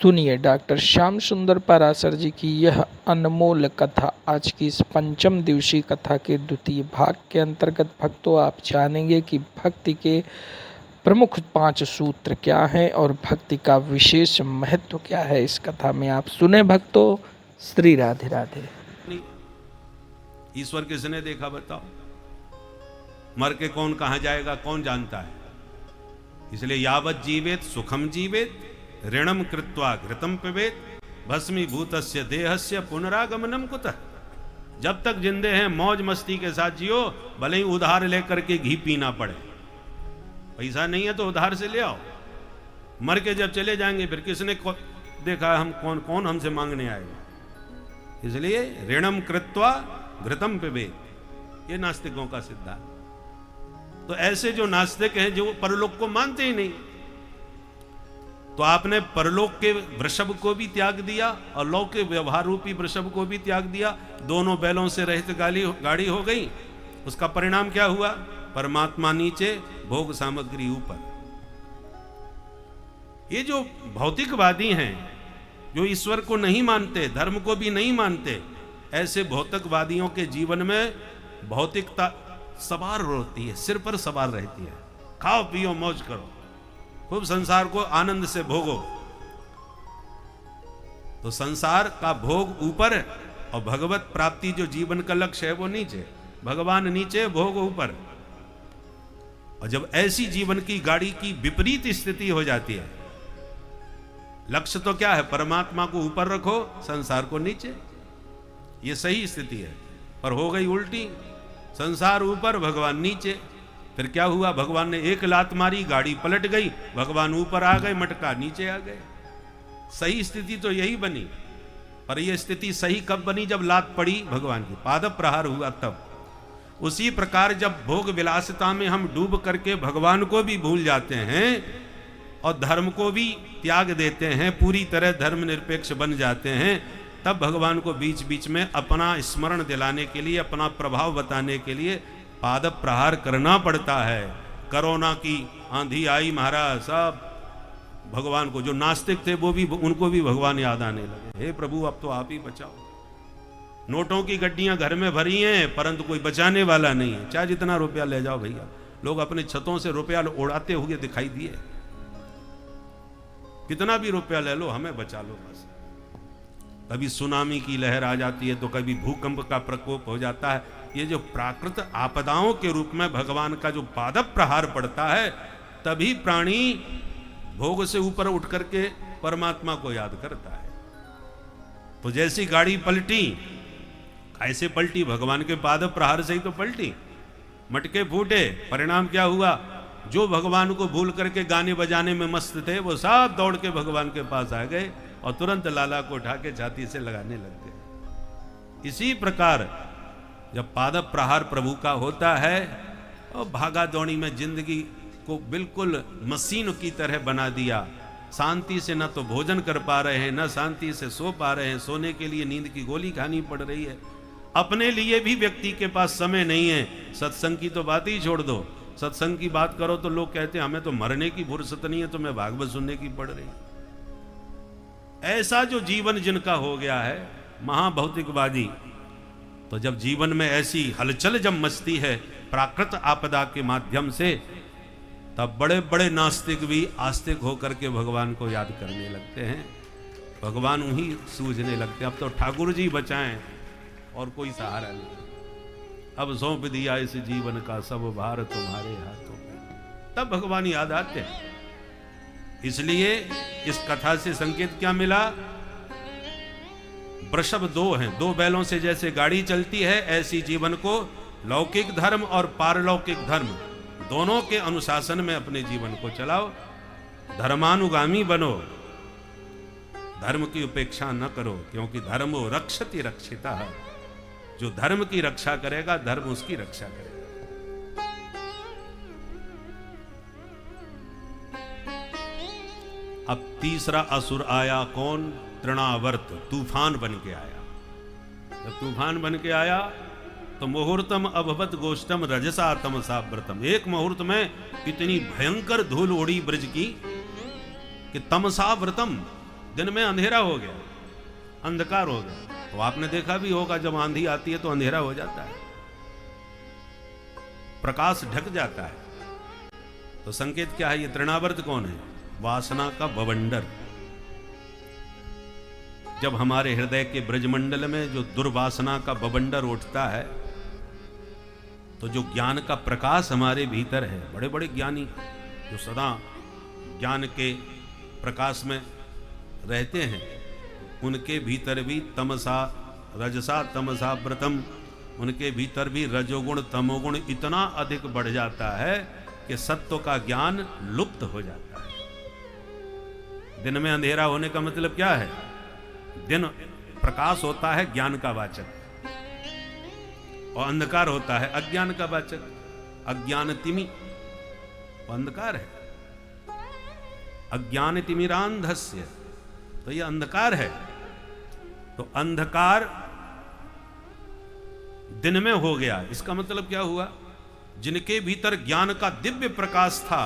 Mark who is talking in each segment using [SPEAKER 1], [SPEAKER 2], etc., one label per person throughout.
[SPEAKER 1] सुनिए डॉक्टर श्याम सुंदर पाराशर जी की यह अनमोल कथा। आज की इस पंचम दिवसीय कथा के द्वितीय भाग के अंतर्गत भक्तों आप जानेंगे कि भक्ति के प्रमुख 5 सूत्र क्या हैं और भक्ति का विशेष महत्व क्या है। इस कथा में आप सुने भक्तों। श्री राधे राधे।
[SPEAKER 2] ईश्वर किसने देखा बताओ? मर के कौन कहां जाएगा कौन जानता है? इसलिए यावत जीवेत सुखम जीवेत ऋणम कृत्वा घृतम पिबेत भस्मीभूतस्य देहस्य पुनरागमनम कुतः। जब तक जिंदे हैं मौज मस्ती के साथ जियो, भले ही उधार लेकर के घी पीना पड़े। पैसा नहीं है तो उधार से ले आओ। मर के जब चले जाएंगे फिर किसने देखा हम कौन हमसे मांगने आएगा? इसलिए ऋणम कृत्वा घृतम पिबेत, ये नास्तिकों का सिद्धांत। तो ऐसे जो नास्तिक हैं जो परलोक को मानते ही नहीं, तो आपने परलोक के वृषभ को भी त्याग दिया और लौक के व्यवहार रूपी वृषभ को भी त्याग दिया। दोनों बैलों से रहित गाड़ी हो गई। उसका परिणाम क्या हुआ? परमात्मा नीचे, भोग सामग्री ऊपर। ये जो भौतिकवादी हैं, जो ईश्वर को नहीं मानते, धर्म को भी नहीं मानते, ऐसे भौतिकवादियों के जीवन में भौतिकता सवार होती है, सिर पर सवार रहती है। खाओ पियो मौज करो, खूब संसार को आनंद से भोगो। तो संसार का भोग ऊपर और भगवत प्राप्ति जो जीवन का लक्ष्य है वो नीचे। भगवान नीचे, भोग ऊपर। और जब ऐसी जीवन की गाड़ी की विपरीत स्थिति हो जाती है, लक्ष्य तो क्या है? परमात्मा को ऊपर रखो, संसार को नीचे। ये सही स्थिति है। पर हो गई उल्टी, संसार ऊपर, भगवान नीचे। फिर क्या हुआ? भगवान ने एक लात मारी, गाड़ी पलट गई, भगवान ऊपर आ गए, मटका नीचे आ गए। सही स्थिति तो यही बनी। पर यह स्थिति सही कब बनी? जब लात पड़ी भगवान की, पाद प्रहार हुआ तब। उसी प्रकार जब भोग विलासिता में हम डूब करके भगवान को भी भूल जाते हैं और धर्म को भी त्याग देते हैं, पूरी तरह धर्मनिरपेक्ष बन जाते हैं, तब भगवान को बीच बीच में अपना स्मरण दिलाने के लिए, अपना प्रभाव बताने के लिए पाद प्रहार करना पड़ता है। कोरोना की आंधी आई महाराज, सब भगवान को, जो नास्तिक थे वो भी, उनको भी भगवान याद आने लगे। हे प्रभु अब तो आप ही बचाओ। नोटों की गड्डियां घर में भरी हैं परंतु कोई बचाने वाला नहीं है। चाहे जितना रुपया ले जाओ भैया, लोग अपने छतों से रुपया उड़ाते हुए दिखाई दिए। कितना भी रुपया ले लो, हमें बचा लो बस। कभी सुनामी की लहर आ जाती है तो कभी भूकंप का प्रकोप हो जाता है। ये जो प्राकृत आपदाओं के रूप में भगवान का जो पाद प्रहार पड़ता है, तभी प्राणी भोग से ऊपर उठ करके परमात्मा को याद करता है। तो जैसी गाड़ी पलटी, ऐसे पलटी भगवान के पाद प्रहार से ही तो पलटी। मटके फूटे, परिणाम क्या हुआ? जो भगवान को भूल करके गाने बजाने में मस्त थे, वो सब दौड़ के भगवान के पास आ गए और तुरंत लाला को उठा के छाती से लगाने लग गए। इसी प्रकार जब पाद प्रहार प्रभु का होता है और भागा दौड़ी में जिंदगी को बिल्कुल मशीन की तरह बना दिया। शांति से न तो भोजन कर पा रहे हैं, न शांति से सो पा रहे हैं। सोने के लिए नींद की गोली खानी पड़ रही है। अपने लिए भी व्यक्ति के पास समय नहीं है। सत्संग की तो बात ही छोड़ दो। सत्संग की बात करो तो लोग कहते हैं हमें तो मरने की फुर्सत नहीं है, तो मैं भागवत सुनने की पड़ रही। ऐसा जो जीवन जिनका हो गया है, महाभौतिकवादी, तो जब जीवन में ऐसी हलचल जब मचती है प्राकृत आपदा के माध्यम से, तब बड़े बड़े नास्तिक भी आस्तिक होकर के भगवान को याद करने लगते हैं। भगवान वही सूझने लगते हैं। अब तो ठाकुर जी बचाएं और कोई सहारा नहीं। अब सौंप दिया इस जीवन का सब भार तुम्हारे हाथों में, तब भगवान याद आते हैं। इसलिए इस कथा से संकेत क्या मिला? वृषभ 2 हैं, 2 बैलों से जैसे गाड़ी चलती है, ऐसी जीवन को लौकिक धर्म और पारलौकिक धर्म दोनों के अनुशासन में अपने जीवन को चलाओ। धर्मानुगामी बनो, धर्म की उपेक्षा न करो, क्योंकि धर्मो रक्षति रक्षिता। जो धर्म की रक्षा करेगा, धर्म उसकी रक्षा करेगा। अब तीसरा असुर आया, कौन? तृणावर्त, तूफान बन के आया। जब तूफान बन के आया तो मुहूर्तम अभवत गोष्ठम रजसा तमसा व्रतम। एक मुहूर्त में इतनी भयंकर धूल उड़ी ब्रज की कि तमसा व्रतम, दिन में अंधेरा हो गया, अंधकार हो गया। तो आपने देखा भी होगा जब आंधी आती है तो अंधेरा हो जाता है, प्रकाश ढक जाता है। तो संकेत क्या है? ये तृणावर्त कौन है? वासना का बवंडर। जब हमारे हृदय के ब्रजमंडल में जो दुर्वासना का बवंडर उठता है, तो जो ज्ञान का प्रकाश हमारे भीतर है, बड़े बड़े ज्ञानी जो सदा ज्ञान के प्रकाश में रहते हैं, उनके भीतर भी तमसा रजसा तमसा व्रतम, उनके भीतर भी रजोगुण तमोगुण इतना अधिक बढ़ जाता है कि सत्व का ज्ञान लुप्त हो जाता है। दिन में अंधेरा होने का मतलब क्या है? दिन प्रकाश होता है ज्ञान का वाचक, और अंधकार होता है अज्ञान का वाचक। अज्ञान तिमि अंधकार है, अज्ञान तिमिरांधस्य, तो ये अंधकार है। तो अंधकार दिन में हो गया, इसका मतलब क्या हुआ? जिनके भीतर ज्ञान का दिव्य प्रकाश था,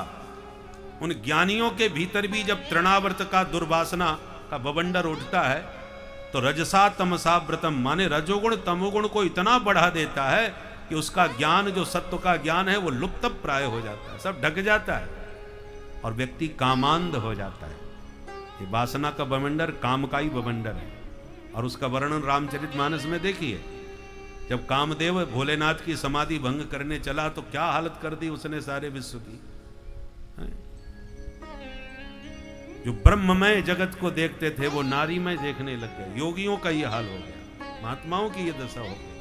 [SPEAKER 2] उन ज्ञानियों के भीतर भी जब तृणावर्त का दुर्वासना का बवंडर उठता है, तो रजसा तमसा व्रतम माने रजोगुण तमोगुण को इतना बढ़ा देता है कि उसका ज्ञान, जो सत्व का ज्ञान है, वो लुप्त प्राय हो जाता है, सब ढक जाता है और व्यक्ति कामांध हो जाता है। ये वासना का बवंडर काम का ही बवंडर है, और उसका वर्णन रामचरितमानस में देखिए। जब कामदेव भोलेनाथ की समाधि भंग करने चला तो क्या हालत कर दी उसने सारे विश्व की। जो ब्रह्ममय जगत को देखते थे वो नारीमय देखने लग गए। योगियों का ये हाल हो गया, महात्माओं की ये दशा हो गई।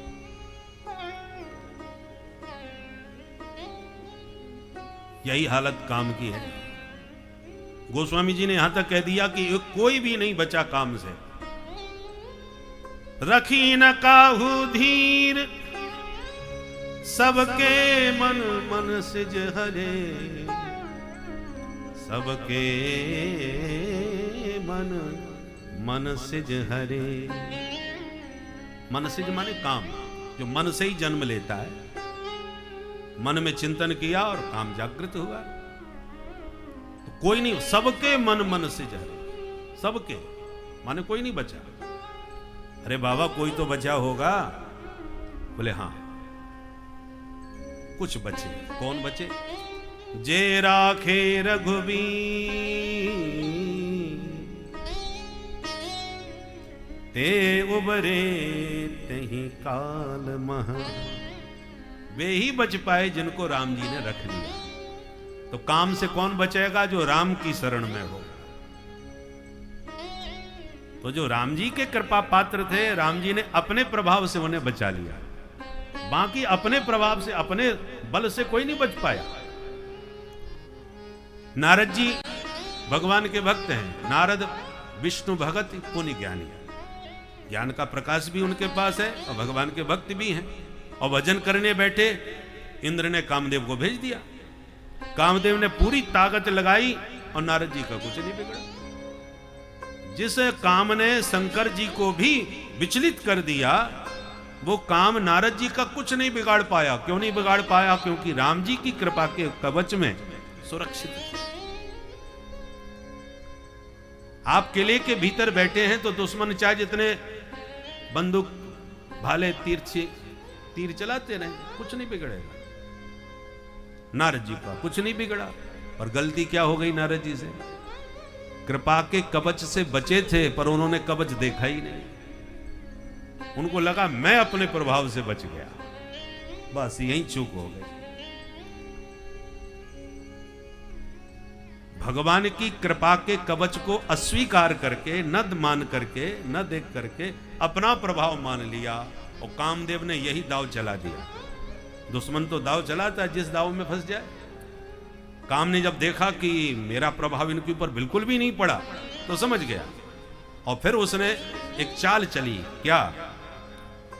[SPEAKER 2] यही हालत काम की है। गोस्वामी जी ने यहां तक कह दिया कि कोई भी नहीं बचा काम से। रखी न काहू धीर सबके मन मन सिज हरे, सबके मन मन सिज हरे। मन सिज माने काम, जो मन से ही जन्म लेता है। मन में चिंतन किया और काम जागृत हुआ। तो कोई नहीं, सबके मन मन सिज हरे, सबके माने कोई नहीं बचा। अरे बाबा कोई तो बचा होगा? बोले हाँ कुछ बचे। कौन बचे? जे राखे रघुवीर ते उबरे तही काल मह। वे ही बच पाए जिनको राम जी ने रख लिया। तो काम से कौन बचेगा? जो राम की शरण में हो। तो जो राम जी के कृपा पात्र थे, राम जी ने अपने प्रभाव से उन्हें बचा लिया। बाकी अपने प्रभाव से, अपने बल से कोई नहीं बच पाया। नारद जी भगवान के भक्त हैं। नारद विष्णु भगत पुण्य ज्ञानी, ज्ञान का प्रकाश भी उनके पास है और भगवान के भक्त भी हैं। और भजन करने बैठे, इंद्र ने कामदेव को भेज दिया। कामदेव ने पूरी ताकत लगाई और नारद जी का कुछ नहीं बिगड़ा। जिस काम ने शंकर जी को भी विचलित कर दिया, वो काम नारद जी का कुछ नहीं बिगाड़ पाया। क्यों नहीं बिगाड़ पाया? क्योंकि राम जी की कृपा के कवच में सुरक्षित थे। आप किले के भीतर बैठे हैं तो दुश्मन चाहे जितने बंदूक भाले तीर चलाते रहे, कुछ नहीं बिगड़ेगा। नारद जी का कुछ नहीं बिगड़ा। और गलती क्या हो गई नारद जी से? कृपा के कवच से बचे थे पर उन्होंने कवच देखा ही नहीं। उनको लगा मैं अपने प्रभाव से बच गया, बस यही चूक हो गई। भगवान की कृपा के कवच को अस्वीकार करके, न मान करके, न देख करके अपना प्रभाव मान लिया और कामदेव ने यही दाव चला दिया। दुश्मन तो दाव चलाता है जिस दाव में फंस जाए। काम ने जब देखा कि मेरा प्रभाव इनके ऊपर बिल्कुल भी नहीं पड़ा तो समझ गया, और फिर उसने एक चाल चली। क्या?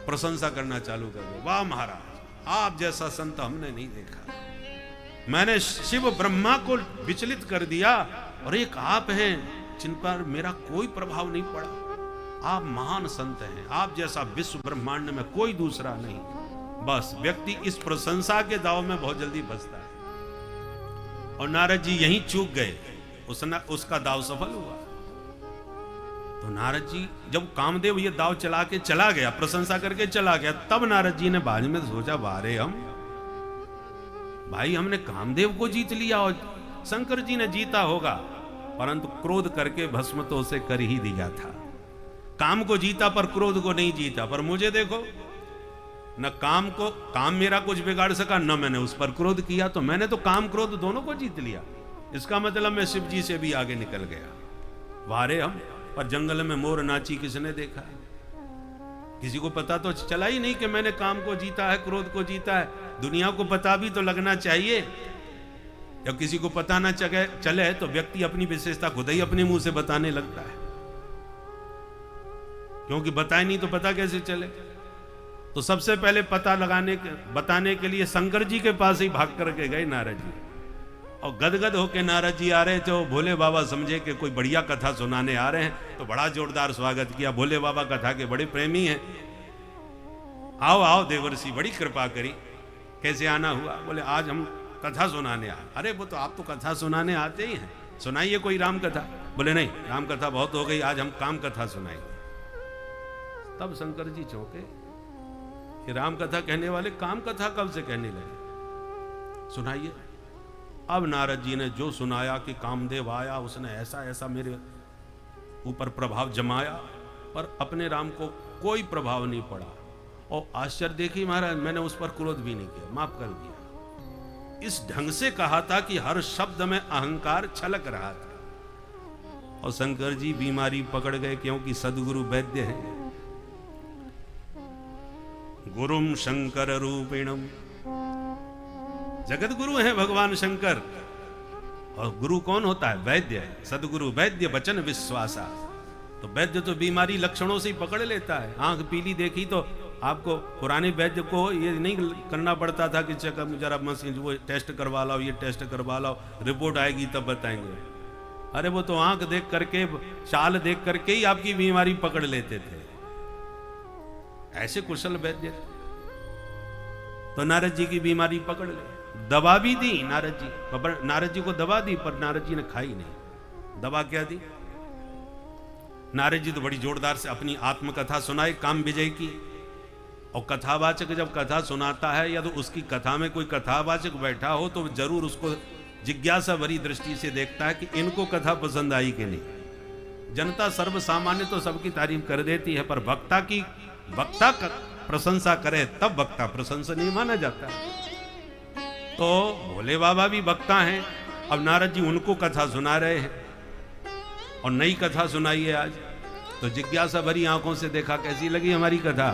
[SPEAKER 2] प्रशंसा करना चालू कर दिया। वाह महाराज, आप जैसा संत हमने नहीं देखा। मैंने शिव ब्रह्मा को विचलित कर दिया और एक आप हैं जिन पर मेरा कोई प्रभाव नहीं पड़ा। आप महान संत हैं, आप जैसा विश्व ब्रह्मांड में कोई दूसरा नहीं। बस व्यक्ति इस प्रशंसा के दाव में बहुत जल्दी फंसता है और नारद जी यहीं चूक गए। उसका दाव सफल हुआ। तो नारद जी जब कामदेव ये दाव चला के चला गया, प्रशंसा करके चला गया, तब नारद जी ने बाद में सोचा, बारे भाई हमने कामदेव को जीत लिया और शंकर जी ने जीता होगा, परंतु क्रोध करके भस्म तो उसे कर ही दिया था। काम को जीता पर क्रोध को नहीं जीता। पर मुझे देखो, न काम मेरा कुछ बिगाड़ सका, न मैंने उस पर क्रोध किया, तो मैंने तो काम क्रोध दोनों को जीत लिया। इसका मतलब मैं शिव जी से भी आगे निकल गया। वारे हम, पर जंगल में मोर नाची किसने देखा? किसी को पता तो चला ही नहीं कि मैंने काम को जीता है, क्रोध को जीता है। दुनिया को पता भी तो लगना चाहिए। जब किसी को पता ना चले तो व्यक्ति अपनी विशेषता खुद ही अपने मुंह से बताने लगता है, क्योंकि बताए नहीं तो पता कैसे चले। तो सबसे पहले बताने के लिए शंकर जी के पास ही भाग करके गए नारद जी, और गदगद होके नारद जी आ रहे थे। वो भोले बाबा समझे कि कोई बढ़िया कथा सुनाने आ रहे हैं, तो बड़ा जोरदार स्वागत किया। भोले बाबा कथा के बड़े प्रेमी हैं। आओ आओ देवर्षि, बड़ी कृपा करी। कैसे आना हुआ? बोले आज हम कथा सुनाने आए। अरे वो तो आप तो कथा सुनाने आते ही हैं, सुनाइए कोई राम कथा। बोले नहीं, राम कथा बहुत हो गई, आज हम काम कथा सुनाएंगे। तब शंकर जी चौंके कि राम कथा कहने वाले काम कथा कब से कहने लगे? सुनाइए। अब नारद जी ने जो सुनाया कि कामदेव आया, उसने ऐसा ऐसा मेरे ऊपर प्रभाव जमाया, पर अपने राम को कोई प्रभाव नहीं पड़ा। और आश्चर्य देखिए महाराज, मैंने उस पर क्रोध भी नहीं किया, माफ कर दिया। इस ढंग से कहा था कि हर शब्द में अहंकार छलक रहा था। और शंकर जी बीमारी पकड़ गए, क्योंकि सदगुरु वैद्य है। गुरुम शंकर रूपिणम, जगत गुरु है भगवान शंकर। और गुरु कौन होता है? वैद्य है। सदगुरु वैद्य वचन विश्वासा। तो वैद्य तो बीमारी लक्षणों से ही पकड़ लेता है। आंख पीली देखी तो आपको, पुराने वैद्य को ये नहीं करना पड़ता था कि चेकअप जरा मशीन वो टेस्ट करवा लाओ, ये टेस्ट करवा लाओ, रिपोर्ट आएगी तब बताएंगे। अरे वो तो आंख देख करके, चाल देख करके ही आपकी बीमारी पकड़ लेते थे। ऐसे कुशल वैद्य। तो नारद जी की बीमारी पकड़ ले, दवा भी दी नारद जी को दवा दी, पर नारद जी ने खाई नहीं। दवा क्या दी? नारद जी तो बड़ी जोरदार से अपनी आत्मकथा सुनाई काम विजय की। और कथावाचक जब कथा सुनाता है, या तो उसकी कथा में कोई कथावाचक बैठा हो, तो जरूर उसको जिज्ञासा भरी दृष्टि से देखता है कि इनको कथा पसंद आई कि नहीं। जनता सर्व सामान्य तो सबकी तारीफ कर देती है, पर वक्ता का प्रशंसा करे तब वक्ता प्रशंसनीय माना जाता है। तो भोले बाबा भी वक्ता हैं। अब नारद जी उनको कथा सुना रहे हैं, और नई कथा सुनाई है आज। तो जिज्ञासा भरी आंखों से देखा, कैसी लगी हमारी कथा?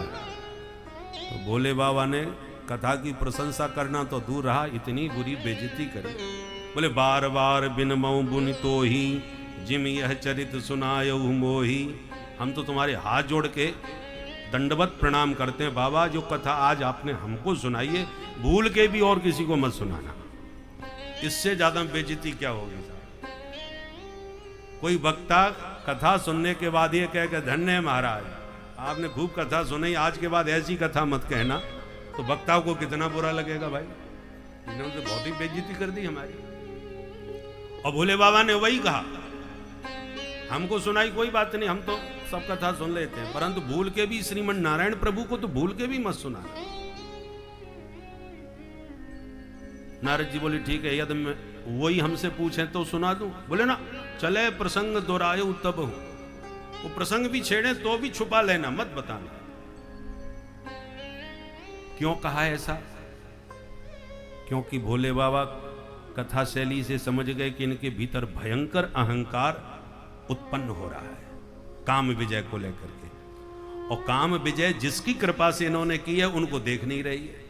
[SPEAKER 2] तो भोले बाबा ने कथा की प्रशंसा करना तो दूर रहा, इतनी बुरी बेइज्जती करी। बोले बार बार बिन मऊ बुन तो ही जिम यह चरित सुनायो मोही। हम तो तुम्हारे हाथ जोड़ के दंडवत प्रणाम करते हैं बाबा, जो कथा आज आपने हमको सुनाई है, भूल के भी और किसी को मत सुनाना। इससे ज्यादा बेइज्जती क्या होगी साहब? कोई वक्ता कथा सुनने के बाद ये कह के धन्य है महाराज, आपने खूब कथा सुनाई, आज के बाद ऐसी कथा मत कहना, तो वक्ता को कितना बुरा लगेगा भाई। इन्होंने तो बहुत ही बेइज्जती कर दी हमारी। और भोले बाबा ने वही कहा, हमको सुनाई कोई बात नहीं, हम तो सब कथा सुन लेते हैं, परंतु भूल के भी श्रीमन नारायण प्रभु को तो भूल के भी मत सुनाना। नारद जी बोले ठीक है, यदि मैं वही हमसे पूछे तो सुना दूं। बोले ना, चले प्रसंग दोहरायो तब हो। वो प्रसंग भी छेड़े तो भी छुपा लेना, मत बताना। क्यों कहा ऐसा? क्योंकि भोले बाबा कथा शैली से समझ गए कि इनके भीतर भयंकर अहंकार उत्पन्न हो रहा है काम विजय को लेकर के। और काम विजय जिसकी कृपा से इन्होंने की है, उनको देख नहीं रही है।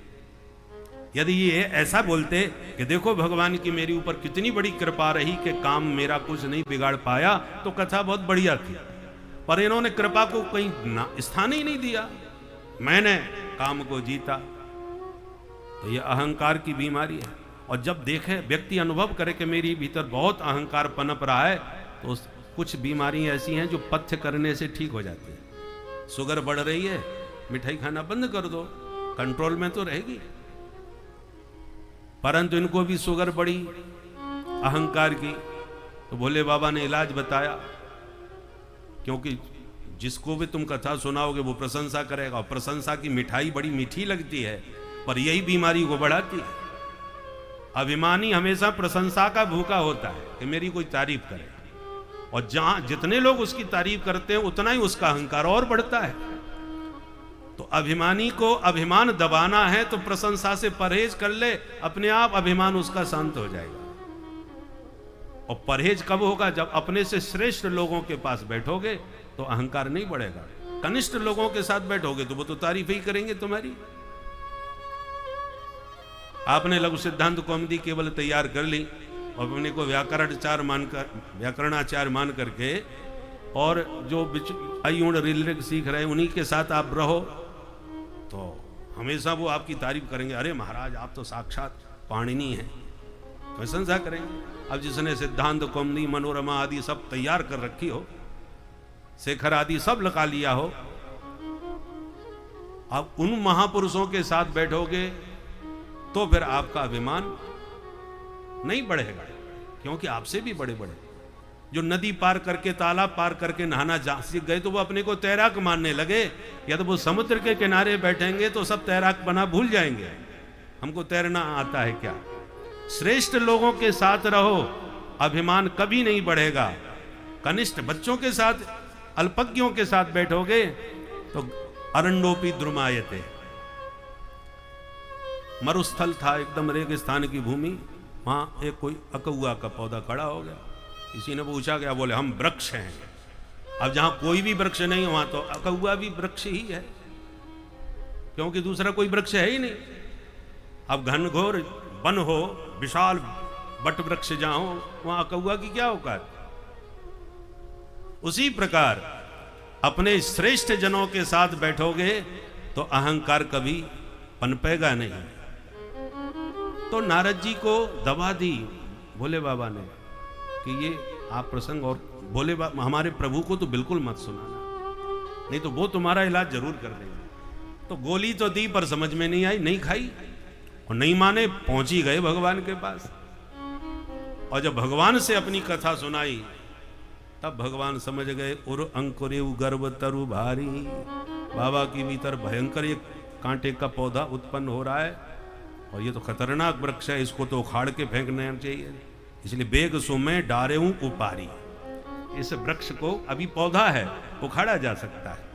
[SPEAKER 2] यदि ये ऐसा बोलते कि देखो भगवान की मेरे ऊपर कितनी बड़ी कृपा रही कि काम मेरा कुछ नहीं बिगाड़ पाया, तो कथा बहुत बढ़िया थी। पर इन्होंने कृपा को कहीं स्थान ही नहीं दिया। मैंने काम को जीता, तो ये अहंकार की बीमारी है। और जब देखे, व्यक्ति अनुभव करे कि मेरी भीतर बहुत अहंकार पनप रहा है, तो कुछ बीमारियां ऐसी हैं जो पथ्य करने से ठीक हो जाती है। शुगर बढ़ रही है, मिठाई खाना बंद कर दो, कंट्रोल में तो रहेगी। परंतु इनको भी शुगर बढ़ी अहंकार की, तो भोले बाबा ने इलाज बताया। क्योंकि जिसको भी तुम कथा सुनाओगे वो प्रशंसा करेगा, और प्रशंसा की मिठाई बड़ी मीठी लगती है, पर यही बीमारी को बढ़ाती है। अभिमानी हमेशा प्रशंसा का भूखा होता है कि मेरी कोई तारीफ करे, और जहां जितने लोग उसकी तारीफ करते हैं उतना ही उसका अहंकार और बढ़ता है। तो अभिमानी को अभिमान दबाना है तो प्रशंसा से परहेज कर ले, अपने आप अभिमान उसका शांत हो जाएगा। और परहेज कब होगा? जब अपने से श्रेष्ठ लोगों के पास बैठोगे तो अहंकार नहीं बढ़ेगा। कनिष्ठ लोगों के साथ बैठोगे तो वो तो तारीफ ही करेंगे तुम्हारी। आपने लघु सिद्धांत कौमुदी केवल तैयार कर ली और अपने को व्याकरणाचार्य मान करके, और जो अयुण रिलरिक सीख रहे हैं उन्हीं के साथ आप रहो तो हमेशा वो आपकी तारीफ करेंगे। अरे महाराज आप तो साक्षात पाणिनि हैं, प्रशंसा करेंगे। अब जिसने सिद्धांत कौमुदी मनोरमा आदि सब तैयार कर रखी हो, शेखर आदि सब लगा लिया हो, अब उन महापुरुषों के साथ बैठोगे तो फिर आपका अभिमान नहीं बढ़ेगा, क्योंकि आपसे भी बड़े बड़े जो नदी पार करके तालाब पार करके नहाना सीख गए तो वो अपने को तैराक मानने लगे। या तो वो समुद्र के किनारे बैठेंगे तो सब तैराक बना भूल जाएंगे, हमको तैरना आता है क्या। श्रेष्ठ लोगों के साथ रहो, अभिमान कभी नहीं बढ़ेगा। कनिष्ठ बच्चों के साथ, अल्पज्ञों के साथ बैठोगे तो अरण्योपि द्रुमायते। मरुस्थल था, एकदम रेगिस्तान की भूमि, वहां एक कोई अकौआ का पौधा खड़ा हो गया। किसी ने पूछा गया, बोले हम वृक्ष हैं। अब जहां कोई भी वृक्ष नहीं वहां तो अकौआ भी वृक्ष ही है, क्योंकि दूसरा कोई वृक्ष है ही नहीं। अब घनघोर वन हो, विशाल बट वृक्ष जहां हो, वहां अकौआ की क्या औकात। उसी प्रकार अपने श्रेष्ठ जनों के साथ बैठोगे तो अहंकार कभी पनपेगा नहीं। तो नारद जी को दवा दी भोले बाबा ने कि ये आप प्रसंग, और भोले बाबा हमारे प्रभु को तो बिल्कुल मत सुनाना, नहीं तो वो तुम्हारा इलाज जरूर कर देंगे। तो गोली तो दी पर समझ में नहीं आई, नहीं खाई और नहीं माने, पहुंच ही गए भगवान के पास। और जब भगवान से अपनी कथा सुनाई तब भगवान समझ गए, उर अंकुरे गर्भ तरु भारी। बाबा के भीतर भयंकर एक कांटे का पौधा उत्पन्न हो रहा है और ये तो खतरनाक वृक्ष है, इसको तो उखाड़ के फेंकना चाहिए। इसलिए बेग सुमे डारे हूं उपारी। इस वृक्ष को, अभी पौधा है, उखाड़ा जा सकता है।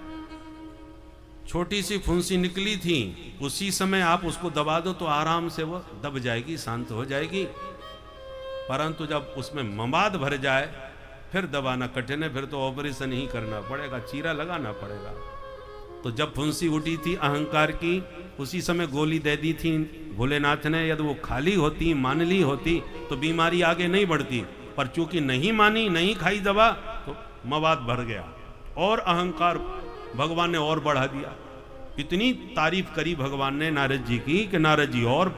[SPEAKER 2] छोटी सी फुंसी निकली थी, उसी समय आप उसको दबा दो तो आराम से वो दब जाएगी, शांत हो जाएगी। परंतु जब उसमें मवाद भर जाए फिर दबाना कठिन है, फिर तो ऑपरेशन ही करना पड़ेगा, चीरा लगाना पड़ेगा। तो जब फुंसी उठी थी अहंकार की, उसी समय गोली दे दी थी भोलेनाथ ने। यदि वो खाली होती, मान ली होती तो बीमारी आगे नहीं बढ़ती, पर चूंकि नहीं मानी, नहीं खाई दवा, तो मवाद भर गया और अहंकार भगवान ने और बढ़ा दिया। इतनी तारीफ करी भगवान ने नारद जी की कि नारद जी और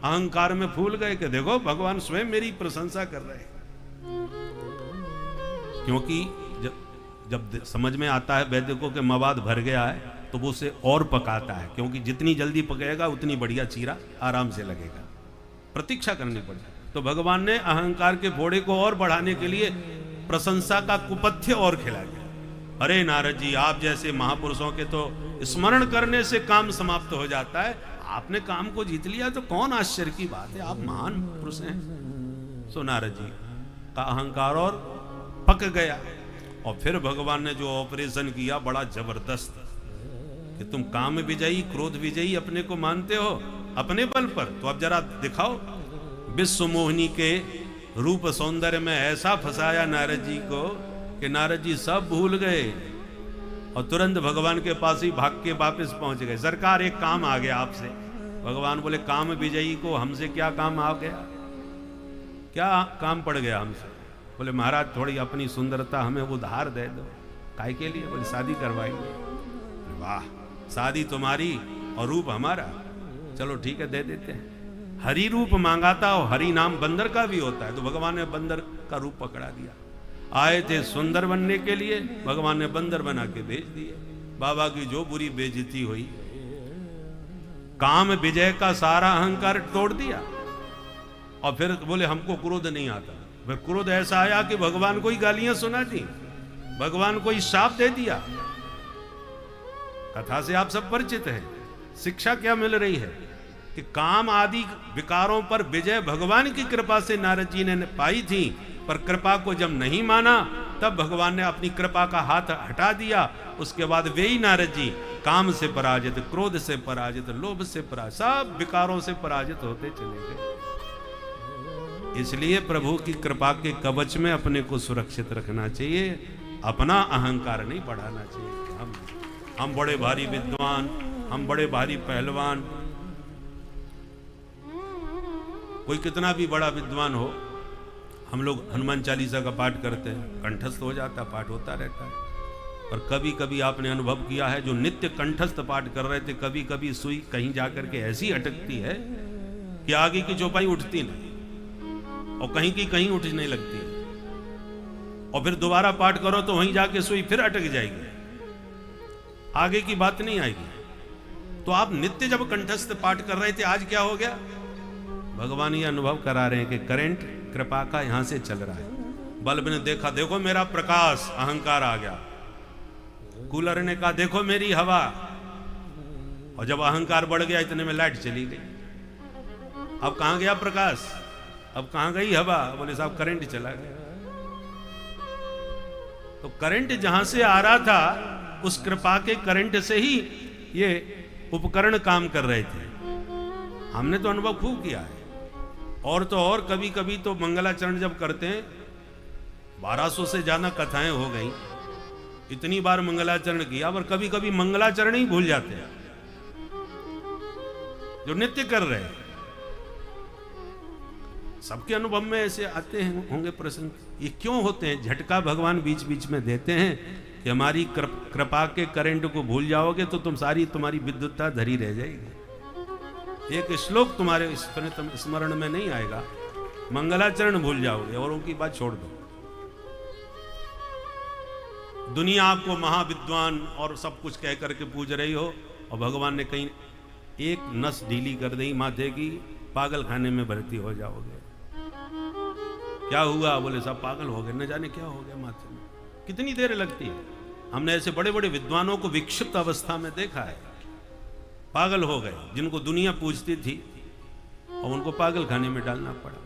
[SPEAKER 2] अहंकार में फूल गए कि देखो भगवान स्वयं मेरी प्रशंसा कर रहे हैं। क्योंकि जब समझ में आता है वैद्यों के मवाद भर गया है तो वो उसे और पकाता है, क्योंकि जितनी जल्दी पकेगा उतनी बढ़िया चीरा आराम से लगेगा, प्रतीक्षा करनी पड़ेगी। तो भगवान ने अहंकार के घोड़े को और बढ़ाने के लिए प्रशंसा का कुपथ्य और खिला दिया। अरे नारद जी, आप जैसे महापुरुषों के तो स्मरण करने से काम समाप्त हो जाता है, आपने काम को जीत लिया तो कौन आश्चर्य की बात है, आप महान पुरुष हैं। सो नारद जी का अहंकार और पक गया। और फिर भगवान ने जो ऑपरेशन किया बड़ा जबरदस्त, कि तुम काम विजयी क्रोध विजयी अपने को मानते हो अपने बल पर, तो अब जरा दिखाओ। विश्व मोहिनी के रूप सौंदर्य में ऐसा फंसाया नारद जी को कि नारद जी सब भूल गए और तुरंत भगवान के पास ही भाग के वापस पहुंच गए। सरकार एक काम आ गया आपसे। भगवान बोले, काम विजयी को हमसे क्या काम आ गया, क्या काम पड़ गया हमसे। बोले, महाराज थोड़ी अपनी सुंदरता हमें उधार दे दो। काहे के लिए? बोले, शादी करवाएंगे। वाह, शादी तुम्हारी और रूप हमारा, चलो ठीक है दे देते हैं। हरि रूप मांगा था और हरि नाम बंदर का भी होता है, तो भगवान ने बंदर का रूप पकड़ा दिया। आए थे सुंदर बनने के लिए, भगवान ने बंदर बना के भेज दिए। बाबा की जो बुरी बेइज्जती हुई, काम विजय का सारा अहंकार तोड़ दिया। और फिर बोले हमको क्रोध नहीं आता। फिर क्रोध ऐसा आया कि भगवान को ही गालियां सुना दी। भगवान को श्राप दे दिया। कथा से आप सब परिचित हैं। शिक्षा क्या मिल रही है कि काम आदि विकारों पर विजय भगवान की कृपा से नारद जी ने पाई थी, पर कृपा को जब नहीं माना तब भगवान ने अपनी कृपा का हाथ हटा दिया। उसके बाद वे ही नारद जी काम से पराजित, क्रोध से पराजित, लोभ से पराजित, सब विकारों से पराजित होते चले गए। इसलिए प्रभु की कृपा के कवच में अपने को सुरक्षित रखना चाहिए, अपना अहंकार नहीं बढ़ाना चाहिए। हम बड़े भारी विद्वान, हम बड़े भारी पहलवान। कोई कितना भी बड़ा विद्वान हो, हम लोग हनुमान चालीसा का पाठ करते हैं, कंठस्थ हो जाता, पाठ होता रहता है। पर कभी कभी आपने अनुभव किया है, जो नित्य कंठस्थ पाठ कर रहे थे, कभी कभी सुई कहीं जाकर के ऐसी अटकती है कि आगे की चौपाई उठती नहीं और कहीं की कहीं उठने लगती है, और फिर दोबारा पाठ करो तो वहीं जाके सुई फिर अटक जाएगी, आगे की बात नहीं आएगी। तो आप नित्य जब कंठस्थ पाठ कर रहे थे, आज क्या हो गया? भगवान ये अनुभव करा रहे हैं कि करंट कृपा का यहां से चल रहा है। बल्ब ने देखा, देखो मेरा प्रकाश, अहंकार आ गया। कूलर ने कहा, देखो मेरी हवा, और जब अहंकार बढ़ गया इतने में लाइट चली गई। अब कहां गया प्रकाश, अब कहां गई हवा? बोले साहब करंट चला गया। तो करंट जहां से आ रहा था, उस कृपा के करंट से ही ये उपकरण काम कर रहे थे। हमने तो अनुभव खूब किया है। और तो और कभी कभी तो मंगलाचरण जब करते हैं, 1200 से ज्यादा कथाएं हो गई, इतनी बार मंगलाचरण किया, पर कभी कभी मंगलाचरण ही भूल जाते हैं जो नित्य कर रहे हैं। सबके अनुभव में ऐसे आते हैं, होंगे प्रसंग। ये क्यों होते हैं? झटका भगवान बीच बीच में देते हैं कि हमारी कृपा के करंट को भूल जाओगे तो तुम्हारी विद्युतता धरी रह जाएगी। एक श्लोक तुम्हारे स्मरण में नहीं आएगा, मंगलाचरण भूल जाओगे, औरों की बात छोड़ दो। दुनिया आपको महाविद्वान और सब कुछ कह करके पूज रही हो, और भगवान ने कहीं एक नस ढीली कर दी माथे की, पागल खाने में भर्ती हो जाओगे। क्या हुआ? बोले साहब पागल हो गए, न जाने क्या हो गया माथे में। कितनी देर लगती है? हमने ऐसे बड़े बड़े विद्वानों को विक्षिप्त अवस्था में देखा है, पागल हो गए, जिनको दुनिया पूजती थी और उनको पागल खाने में डालना पड़ा।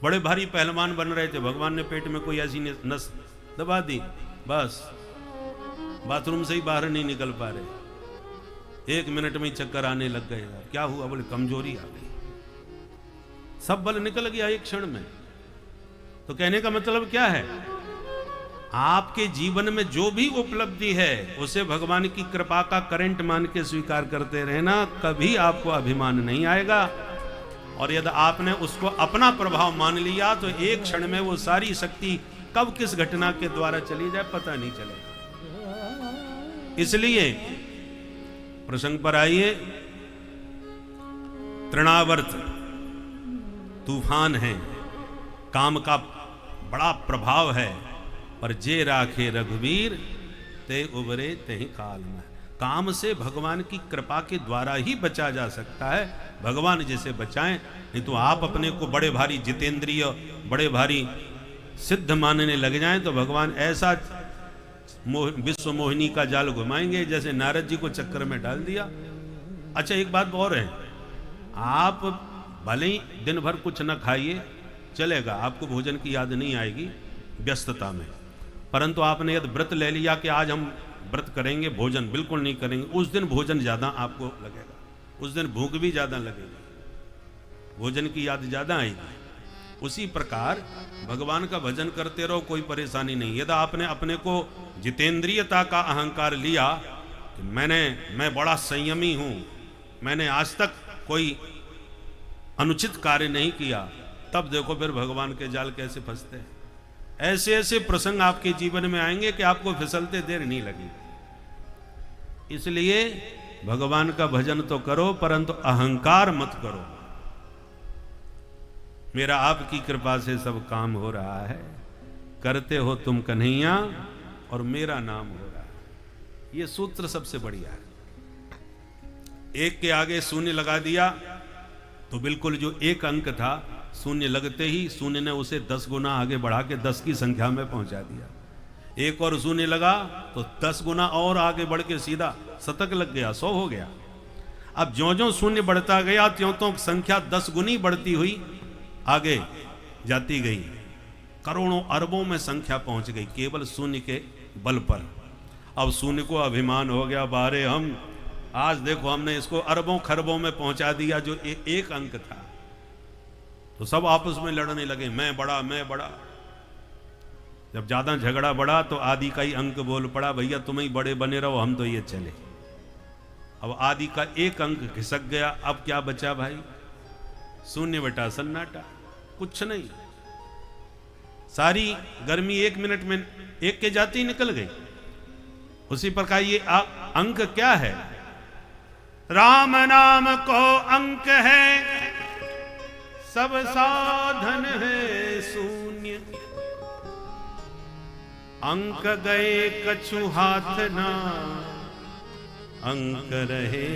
[SPEAKER 2] बड़े भारी पहलवान बन रहे थे, भगवान ने पेट में कोई ऐसी नस दबा दी, बस बाथरूम से ही बाहर नहीं निकल पा रहे, 1 मिनट में चक्कर आने लग गए। क्या हुआ? बोले कमजोरी आ गई, सब बल निकल गया एक क्षण में। तो कहने का मतलब क्या है? आपके जीवन में जो भी उपलब्धि है उसे भगवान की कृपा का करंट मान के स्वीकार करते रहना, कभी आपको अभिमान नहीं आएगा। और यदि आपने उसको अपना प्रभाव मान लिया तो एक क्षण में वो सारी शक्ति कब किस घटना के द्वारा चली जाए पता नहीं चलेगा। इसलिए प्रसंग पर आइए। तृणावर्त तूफान है, काम का बड़ा प्रभाव है, पर जे राखे रघुवीर ते उबरे ते काल में। काम से भगवान की कृपा के द्वारा ही बचा जा सकता है, भगवान जैसे बचाएं। नहीं तो आप अपने को बड़े भारी जितेंद्रिय, बड़े भारी सिद्ध मानने लग जाएं तो भगवान ऐसा विश्व मोहिनी का जाल घुमाएंगे जैसे नारद जी को चक्कर में डाल दिया। अच्छा एक बात और है, आप भले ही दिन भर कुछ न खाइए चलेगा, आपको भोजन की याद नहीं आएगी व्यस्तता में, परंतु आपने यदि व्रत ले लिया कि आज हम व्रत करेंगे, भोजन बिल्कुल नहीं करेंगे, उस दिन भोजन ज्यादा आपको लगेगा, उस दिन भूख भी ज्यादा लगेगी, भोजन की याद ज्यादा आएगी। उसी प्रकार भगवान का भजन करते रहो, कोई परेशानी नहीं। यदि आपने अपने को जितेंद्रियता का अहंकार लिया कि मैं बड़ा संयमी हूं, मैंने आज तक कोई अनुचित कार्य नहीं किया, तब देखो फिर भगवान के जाल कैसे फंसते हैं। ऐसे ऐसे प्रसंग आपके जीवन में आएंगे कि आपको फिसलते देर नहीं लगेगी। इसलिए भगवान का भजन तो करो, परंतु अहंकार मत करो। मेरा आपकी कृपा से सब काम हो रहा है, करते हो तुम कन्हैया और मेरा नाम हो रहा है। यह सूत्र सबसे बढ़िया है। एक के आगे शून्य लगा दिया तो बिल्कुल जो एक अंक था, शून्य लगते ही शून्य ने उसे 10 गुना आगे बढ़ा के 10 की संख्या में पहुंचा दिया। एक और शून्य लगा तो 10 गुना और आगे बढ़ के सीधा शतक लग गया, 100 हो गया। अब ज्यों ज्यों शून्य बढ़ता गया त्यों त्यों संख्या 10 गुनी बढ़ती हुई आगे जाती गई, करोड़ों अरबों में संख्या पहुंच गई केवल शून्य के बल पर। अब शून्य को अभिमान हो गया, बारे हम आज देखो हमने इसको अरबों खरबों में पहुंचा दिया जो एक अंक था। तो सब आपस में लड़ने लगे, मैं बड़ा मैं बड़ा। जब ज्यादा झगड़ा बढ़ा तो आदि का ही अंक बोल पड़ा, भैया तुम ही बड़े बने रहो, हम तो ये चले। अब आदि का एक अंक खिसक गया, अब क्या बचा भाई? शून्य बटा सन्नाटा, कुछ नहीं। सारी गर्मी 1 मिनट में एक के जाती निकल गई। उसी प्रकार ये अंक क्या है? राम नाम को अंक है, सब साधन है शून्य। अंक गए कछु हाथ ना, अंक रहे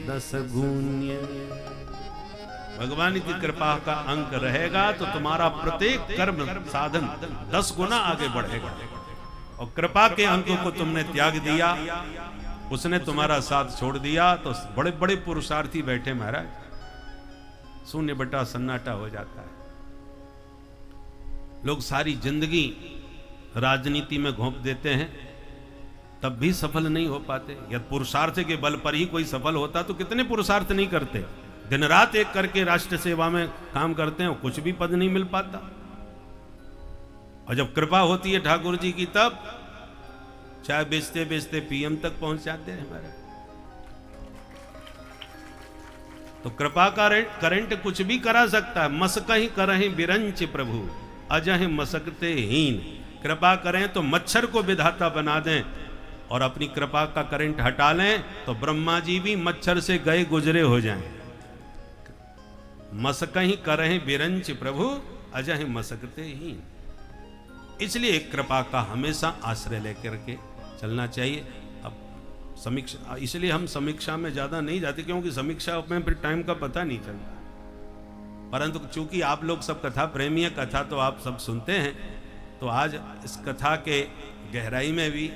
[SPEAKER 2] 10 गून्य। भगवान की कृपा का अंक रहेगा तो तुम्हारा प्रत्येक कर्म साधन 10 गुना आगे बढ़ेगा। और कृपा के अंक को तुमने त्याग दिया, उसने तुम्हारा साथ छोड़ दिया, तो बड़े बड़े पुरुषार्थी बैठे महाराज, शून्य बटा सन्नाटा हो जाता है। लोग सारी जिंदगी राजनीति में घोंप देते हैं, तब भी सफल नहीं हो पाते। यदि पुरुषार्थ के बल पर ही कोई सफल होता तो कितने पुरुषार्थ नहीं करते, दिन रात एक करके राष्ट्र सेवा में काम करते हैं, कुछ भी पद नहीं मिल पाता। और जब कृपा होती है ठाकुर जी की, तब चाहे बेचते बेचते पीएम तक पहुंच जाते हैं हमारे। तो कृपा का करंट कुछ भी करा सकता है। मसक ही करहीं बिरंच प्रभु, अजह मसकते हीन। कृपा करें तो मच्छर को विधाता बना दें, और अपनी कृपा का करंट हटा लें तो ब्रह्मा जी भी मच्छर से गए गुजरे हो जाएं। मसक ही करहीं बिरंच प्रभु, अजह मसकते हीन। इसलिए कृपा का हमेशा आश्रय लेकर के चलना चाहिए। अब समीक्षा, इसलिए हम समीक्षा में ज्यादा नहीं जाते, क्योंकि समीक्षा में फिर टाइम का पता नहीं चलता। परंतु चूंकि आप लोग सब कथा प्रेमी है, कथा तो आप सब सुनते हैं, तो आज इस कथा के गहराई में भी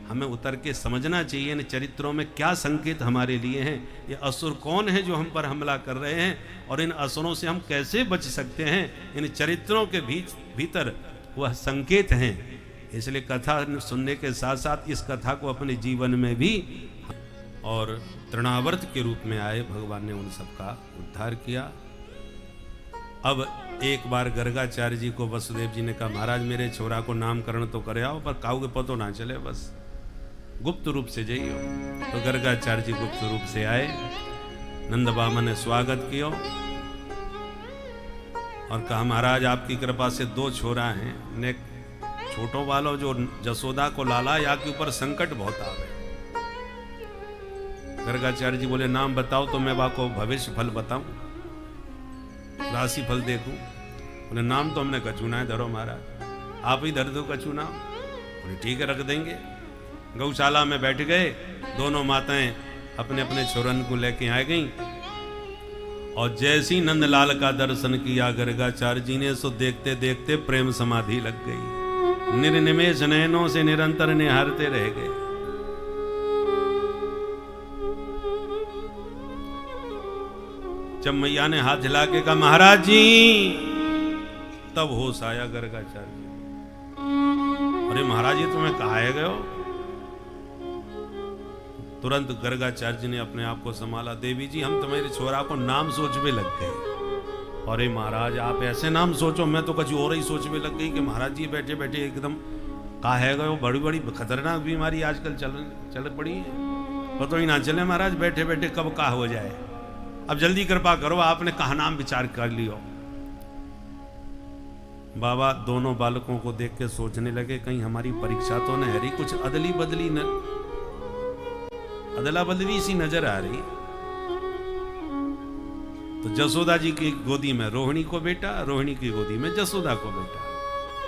[SPEAKER 2] हमें उतर के समझना चाहिए इन चरित्रों में क्या संकेत हमारे लिए हैं। ये असुर कौन है जो हम पर हमला कर रहे हैं, और इन असुरों से हम कैसे बच सकते हैं। इन चरित्रों के भीतर वह संकेत हैं। इसलिए कथा सुनने के साथ साथ इस कथा को अपने जीवन में भी और तृणावर्त के रूप में आए, भगवान ने उन सबका उद्धार किया। अब एक बार गर्गाचार्य जी को वसुदेव जी ने कहा, महाराज मेरे छोरा को नामकरण तो करे आओ, पर काऊ के पतो ना चले, बस गुप्त रूप से जाइयो। तो गर्गाचार्य जी गुप्त रूप से आए, नंद बाबा ने स्वागत किया और कहा, महाराज आपकी कृपा से 2 छोरा हैं, ने छोटों वालों जो जसोदा को लाला, या के ऊपर संकट बहुत आ गए। गर्गाचार्य जी बोले, नाम बताओ तो मैं आपको भविष्य फल बताऊं, राशि फल देखूं। बोले, नाम तो हमने कछू ना धरो महाराज, आप ही धर दो कछू नाम। बोले ठीक है, रख देंगे। गौशाला में बैठ गए, दोनों माताएं अपने अपने छोरन को लेके आ गईं, और जैसी नंदलाल का दर्शन किया गर्गाचार्य जी ने, सो देखते देखते प्रेम समाधि लग गई। निर्निमेष नयनों से निरंतर निहारते रह गए। जब मैया ने हाथ हिला के कहा, महाराज जी, तब होश आया गर्गाचार्य जी। अरे महाराज ये तुम्हें कहा है गए हो? तुरंत गर्गाचार्य जी ने अपने आप को संभाला, देवी जी हम तुम्हारे छोरा को नाम सोचने लग गए। अरे महाराज आप ऐसे नाम सोचो, मैं तो कुछ और ही सोचने लग गई कि महाराज जी बैठे बैठे एकदम कहा है गए, बड़ी बड़ी खतरनाक बीमारी आजकल चल पड़ी है, पता ही ना चले महाराज बैठे बैठे कब का हो जाए। अब जल्दी कृपा करो, आपने कहा नाम विचार कर लियो। बाबा दोनों बालकों को देख के सोचने लगे, कहीं हमारी परीक्षा तो न हरी, कुछ अदला बदली सी नजर आ रही। तो जसोदा जी की गोदी में रोहिणी को बेटा, रोहिणी की गोदी में जसोदा को बेटा।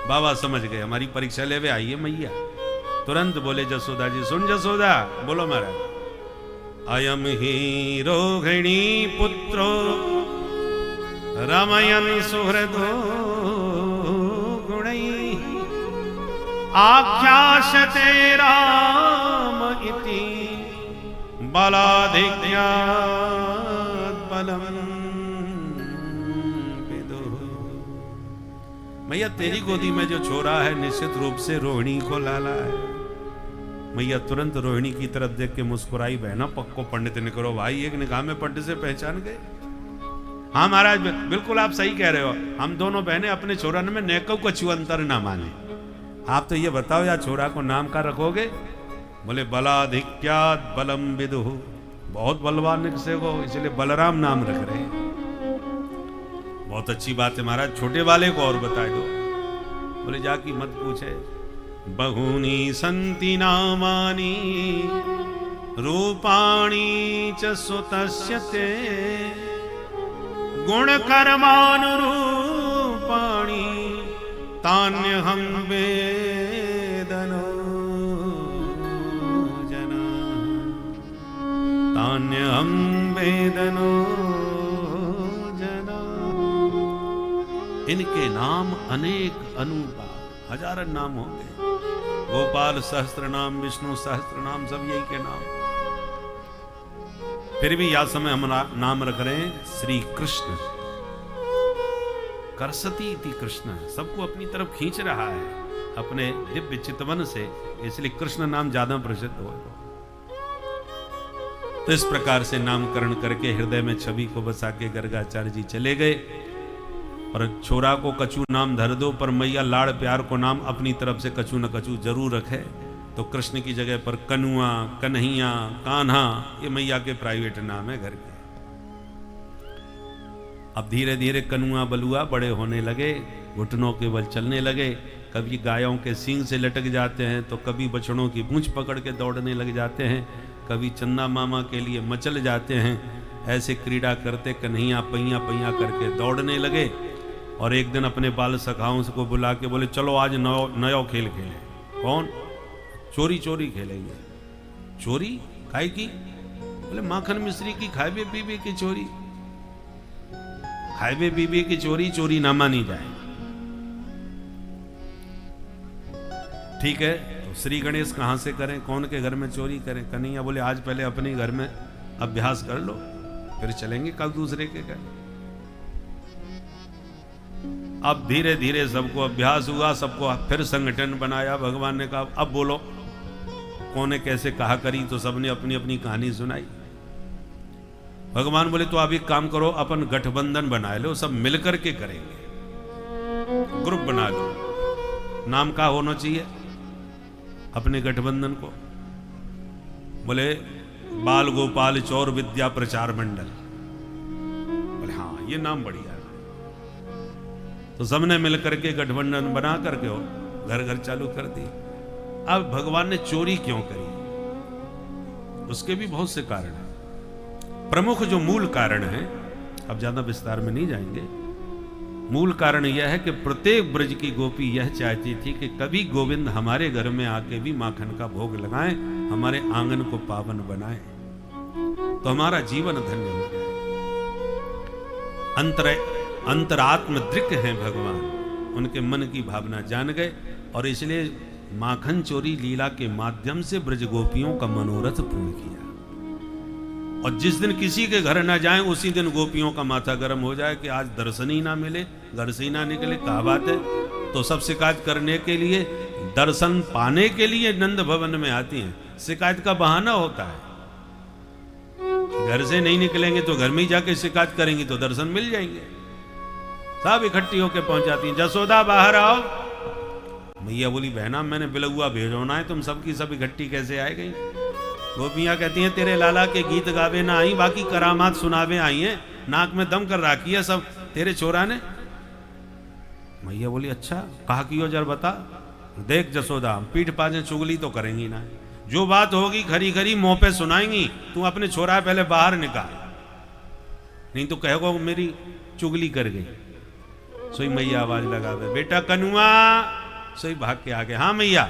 [SPEAKER 2] बाबा समझ गए हमारी परीक्षा लेवे आई है मैया। तुरंत बोले जसोदा जी, सुन जसोदा, बोलो महाराज। अयम ही रोहिणी पुत्रो रमयन सुहृदो गुणै आख्यास्यते राम इति बलाधिक्यात् बलम् विदुः। मैया तेरी गोदी में जो छोरा है निश्चित रूप से रोहिणी को लाला है। मैया तुरंत रोहिणी की तरफ देख के मुस्कुराई, बहना पक्को पंडित ने करो भाई, एक निगाह में पंडित से पहचान गए। हाँ महाराज बिल्कुल आप सही कह रहे हो, हम दोनों बहनें अपने छोरन में नेको कछु अंतर ना माने। आप तो ये बताओ यार छोरा को नाम का रखोगे? बोले बलाधिक्यात् बलम विदुः, बहुत बलवान से हो इसलिए बलराम नाम रख रहे हैं। बहुत अच्छी बात है महाराज, छोटे वाले को और बता दो। बोले जाकी मत पूछे, बहूनि सन्ति नामानि रूपाणि च सुतस्य ते गुणकर्मानुरूपाणि तान्यहं वेदनो जना, तान्यहं वेदनो जना। इनके नाम अनेक अनूपा हजारों नाम होंगे। गोपाल सहस्त्र नाम, विष्णु सहस्त्र नाम, सब यही के नाम। फिर भी यह समय हम नाम रख रहे हैं श्री कृष्ण। करसती इति कृष्ण, सबको अपनी तरफ खींच रहा है अपने दिव्य चितवन से, इसलिए कृष्ण नाम ज्यादा प्रसिद्ध हो। तो इस प्रकार से नामकरण करके हृदय में छवि को बसा के गर्गाचार्य जी चले गए। और छोरा को कछु नाम धर दो, पर मैया लाड़ प्यार को नाम अपनी तरफ से कछु न कछु जरूर रखे। तो कृष्ण की जगह पर कनुआ, कन्हैया, कान्हा, ये मैया के प्राइवेट नाम है घर के। अब धीरे धीरे कनुआ बलुआ बड़े होने लगे, घुटनों के बल चलने लगे। कभी गायों के सींग से लटक जाते हैं, तो कभी बछड़ों की पूंछ पकड़ के दौड़ने लग जाते हैं, कभी चंदा मामा के लिए मचल जाते हैं। ऐसे क्रीड़ा करते कन्हैया पैया पैया करके दौड़ने लगे। और एक दिन अपने बाल सखाओं को बुला के बोले चलो आज नया खेल खेलें। कौन? चोरी चोरी खेलेंगे। चोरी खाए की? बोले माखन मिश्री की खाए पीबे की चोरी। खाए पीबे की चोरी चोरी ना मानी जाए। ठीक है, तो श्री गणेश कहां से करें, कौन के घर में चोरी करें? कन्हैया बोले आज पहले अपने घर में अभ्यास कर लो, फिर चलेंगे कल दूसरे के घर। अब धीरे धीरे सबको अभ्यास हुआ, सबको फिर संगठन बनाया। भगवान ने कहा अब बोलो कौन ने कैसे कहा करी, तो सबने अपनी अपनी कहानी सुनाई। भगवान बोले तो आप एक काम करो, अपन गठबंधन बना लो, सब मिलकर के करेंगे, ग्रुप बना लो। नाम का होना चाहिए अपने गठबंधन को? बोले बाल गोपाल चौर विद्या प्रचार मंडल। बोले हाँ ये नाम बढ़िया है। तो सबने मिलकर के गठबंधन बना करके हो घर घर चालू कर दी। अब भगवान ने चोरी क्यों करी, उसके भी बहुत से कारण हैं। प्रमुख जो मूल कारण है, अब ज्यादा विस्तार में नहीं जाएंगे, मूल कारण यह है कि प्रत्येक ब्रज की गोपी यह चाहती थी कि कभी गोविंद हमारे घर में आके भी माखन का भोग लगाएं, हमारे आंगन को पावन बनाएं, तो हमारा जीवन धन्य हो जाए। अंतरात्म दृक हैं भगवान, उनके मन की भावना जान गए और इसलिए माखन चोरी लीला के माध्यम से ब्रज गोपियों का मनोरथ पूर्ण किया। और जिस दिन किसी के घर ना जाएं उसी दिन गोपियों का माथा गर्म हो जाए कि आज दर्शन ही ना मिले, घर से ही ना निकले, क्या बात है। तो सब शिकायत करने के लिए, दर्शन पाने के लिए नंद भवन में आती हैं। शिकायत का बहाना होता है, घर से नहीं निकलेंगे तो घर में ही जाके शिकायत करेंगी तो दर्शन मिल जाएंगे। सब इकट्ठी होकर पहुंच जाती हैं, जसोदा बाहर आओ। मैया बोली बहना मैंने बिलगुआ भेजोना है, तुम सबकी सब इकट्ठी कैसे आए गई? गोपियां कहती हैं तेरे लाला के गीत गावे ना आई, बाकी करामात सुनावे आई हैं, नाक में दम कर रखी है सब तेरे छोरा ने। मैया बोली अच्छा कहा कियो जर बता। देख जसोदा पीठ पाजे चुगली तो करेंगी ना, जो बात होगी खरी खरी मुंह पे सुनाएंगी। तू अपने छोरा पहले बाहर निकाल, नहीं तो कहोगे मेरी चुगली कर गई। सोई मैया आवाज लगा दे बेटा कनुआ, सोई भाग के आगे हाँ मैया।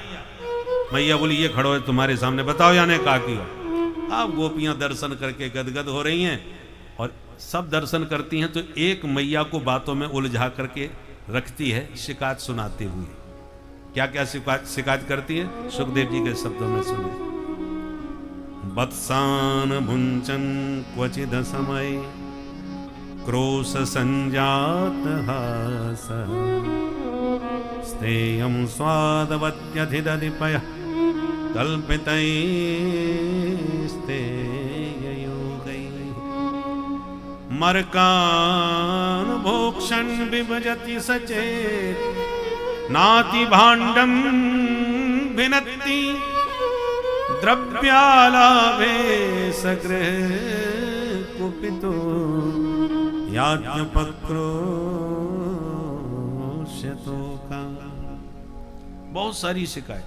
[SPEAKER 2] मैया बोली ये खड़ो है तुम्हारे सामने, बताओ याने का किया। अब गोपियां दर्शन करके गदगद हो रही हैं और सब दर्शन करती हैं तो एक मैया को बातों में उलझा करके रखती है शिकायत सुनाते हुए। क्या क्या शिकायत करती है, सुखदेव जी के शब्दों में सुने। वत्सान भुंचन क्वचिद समय क्रोश संजात हास स्तेयं स्वादवत्यधिदधिपय कल्पितैस्तेययोगैः मर्कान् भोक्षन् विभजति सचेत् नाति भाण्डं भिनत्ति द्रव्यालाभे सगृह कुपितो याज्ञपत्रो शतोका। बहुत सारी शिकायत,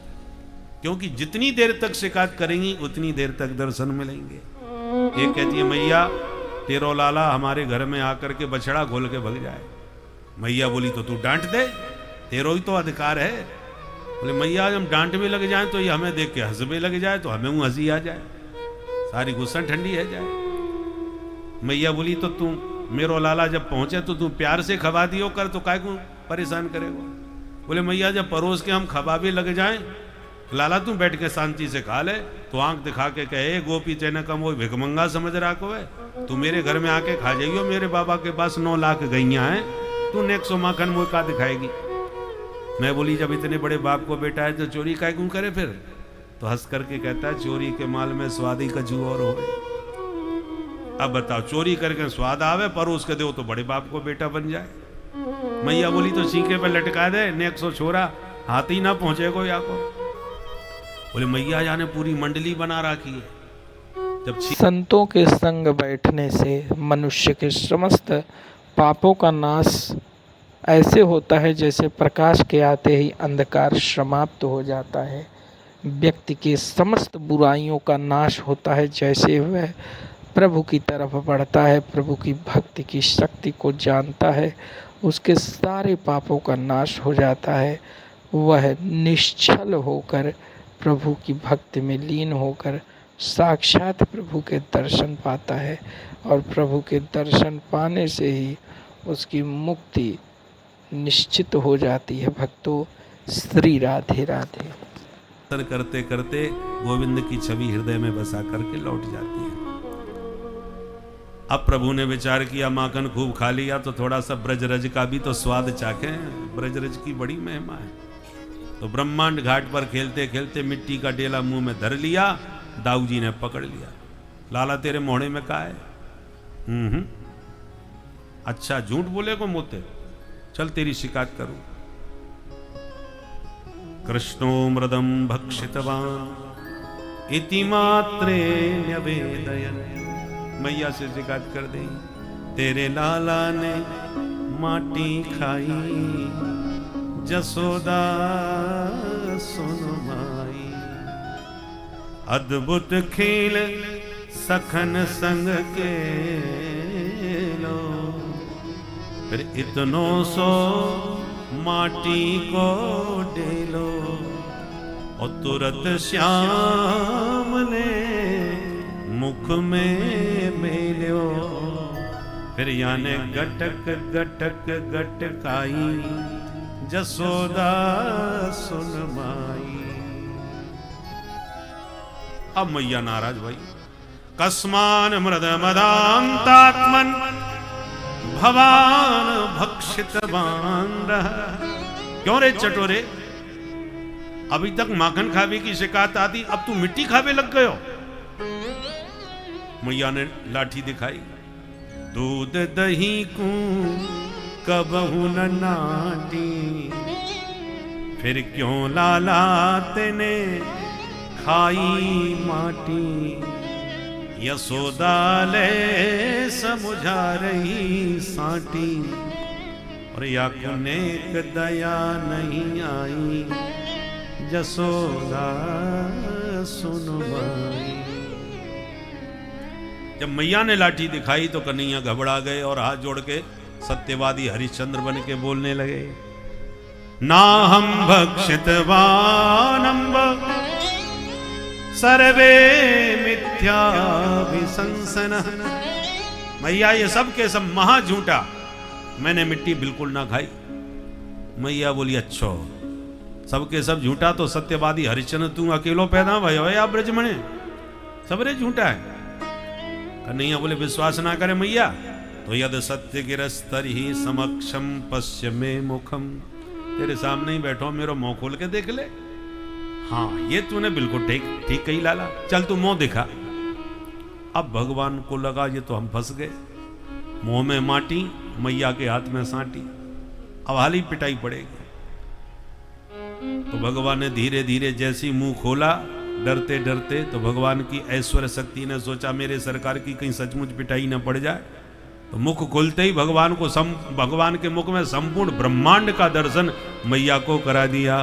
[SPEAKER 2] क्योंकि जितनी देर तक शिकायत करेंगी उतनी देर तक दर्शन मिलेंगे। एक कहती है मैया तेरो लाला हमारे घर में आकर के बछड़ा खोल के भग जाए। मैया बोली तो तू डांट दे, तेरो ही तो अधिकार है। बोले मैया हम डांट भी लग जाए तो ये हमें देख के हंस भी लग जाए तो हमें वो हंसी आ जाए, सारी गुस्सा ठंडी है जाए। मैया बोली तो तू मेरो लाला जब पहुंचे तो तू प्यार से खवा दियो कर, तो काय को परेशान करेगा। बोले मैया जब परोस के हम खवा भी लग जाएं, लाला तू बैठ के शांति से खा ले, तो आंख दिखा के कहे गोपी तेने कम वो भिकमंगा समझ रहा को है, तू मेरे घर में आके खा जाइयो, मेरे बाबा के पास 9 लाख गैया हैं, तू नेक सो माखन मुँह का दिखाएगी। मैं बोली जब इतने बड़े बाप को बेटा है तो चोरी काय क्यों करे फिर। तो हंस करके कहता है चोरी के माल में स्वाद ही कजू और हो। अब बताओ चोरी करके स्वाद आवे पर उसके दो तो बड़े बाप को बेटा बन जाए। मैया बोली तो सीखे पे लटका दे, नेक सो छोरा हाथी ना पहुंचे को या को। बोले मैया जाने पूरी मंडली बना रखी है। जब
[SPEAKER 1] संतों के संग बैठने से मनुष्य के समस्त पापों का नाश ऐसे होता है जैसे प्रकाश के आते ही अंधकार समाप्त हो जाता है। व्यक्ति के समस्त बुराइयों का नाश होता है जैसे वह प्रभु की तरफ बढ़ता है, प्रभु की भक्ति की शक्ति को जानता है, उसके सारे पापों का नाश हो जाता है। वह निश्चल होकर प्रभु की भक्ति में लीन होकर साक्षात प्रभु के दर्शन पाता है, और प्रभु के दर्शन पाने से ही उसकी मुक्ति निश्चित हो जाती है। भक्तों, श्री राधे राधे।
[SPEAKER 2] करते करते गोविंद की छवि हृदय में बसा करके लौट जाती है। अब प्रभु ने विचार किया माखन खूब खा लिया तो थोड़ा सा ब्रजरज का भी तो स्वाद चाखें, ब्रजरज की बड़ी महिमा है। तो ब्रह्मांड घाट पर खेलते खेलते मिट्टी का डेला मुंह में धर लिया, दाऊ जी ने पकड़ लिया। लाला तेरे मोहड़े में का है? अच्छा झूठ बोले को मोते, चल तेरी शिकायत करूं। कृष्णो मृदम भक्षितवान इति मात्रे न्यवेदयन्। मैया से शिकायत कर दी, तेरे लाला ने माटी खाई, जसोदा सुन माई। अद्भुत खेल सखन संग के लो, फिर इतनो सो माटी को डेलो। और तुरंत श्याम ने मुख में मेल्यो, फिर याने गटक गटक गटकाई, जसोदा सुन माई। अब मैया नाराज भाई, कस्मान मृद मदांतात्मन भवान भक्षितवान रह। क्यों रे चटोरे, अभी तक माखन खावे की शिकायत आती, अब तू मिट्टी खावे लग गयो। मैया ने लाठी दिखाई, दूध दही को कबहू न नाटी, फिर क्यों लाला तेने खाई माटी। यशोदा ले समझा रही साटी, और या नेक दया नहीं आई, जसोदा सुन माई। जब मैया ने लाठी दिखाई तो कन्हैया घबरा गए और हाथ जोड़ के सत्यवादी हरिश्चंद्र बन के बोलने लगे, ना हम भक्षितवानम्ब सर्वे मिथ्याभिशंसन। मैया ये सब के सब महा झूठा, मैंने मिट्टी बिल्कुल ना खाई। मैया बोली अच्छा सबके सब झूठा तो सत्यवादी हरिश्चंद्र तू अकेलो पैदा भयो है आप ब्रजमणे, सबरे झूठा है। कन्हैया बोले विश्वास ना करे मैया तो यद सत्य गिरस्तर ही समक्षम पश्य में मुखम, तेरे सामने ही बैठो मेरा मुंह खोल के देख ले। हाँ ये तूने बिल्कुल ठीक कही लाला, चल तू मुंह दिखा। अब भगवान को लगा ये तो हम फंस गए, मुंह में माटी मैया के हाथ में सांटी, अब हाली पिटाई पड़ेगी। तो भगवान ने धीरे धीरे जैसी मुंह खोला डरते डरते, तो भगवान की ऐश्वर्य शक्ति ने सोचा मेरे सरकार की कहीं सचमुच पिटाई न पड़ जाए। तो मुख खोलते ही भगवान के मुख में संपूर्ण ब्रह्मांड का दर्शन मैया को करा दिया।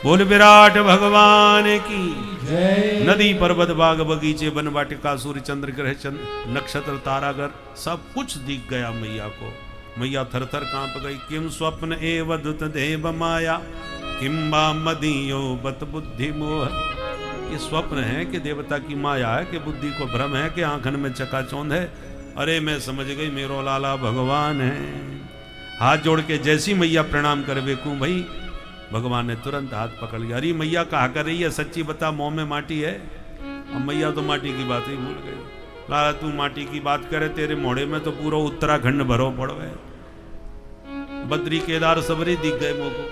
[SPEAKER 2] बोल विराट भगवान की जय। नदी पर्वत बाग बगीचे वन वाटिका सूर्य चंद्र ग्रह नक्षत्र तारागर सब कुछ दिख गया मैया को। मैया थर थर कांप गई। किम स्वप्न एव दुत देव माया किम्बा मदीयो बत बुद्धि मोह, ये स्वप्न है कि देवता की माया है कि बुद्धि को भ्रम है कि आंखन में चकाचौंध है। अरे मैं समझ गई मेरो लाला भगवान है। हाथ जोड़ के जैसी मैया प्रणाम कर बेकूं भाई, भगवान ने तुरंत हाथ पकड़ लिया। अरे मैया कहा कर रही है सच्ची बता, मुंह में माटी है। अब मैया तो माटी की बात ही भूल गई। लाला तू माटी की बात करे, तेरे मोड़े में तो पूरा उत्तराखंड भरो पड़ो है। बद्री केदार सबरी दिख गए मुंह को।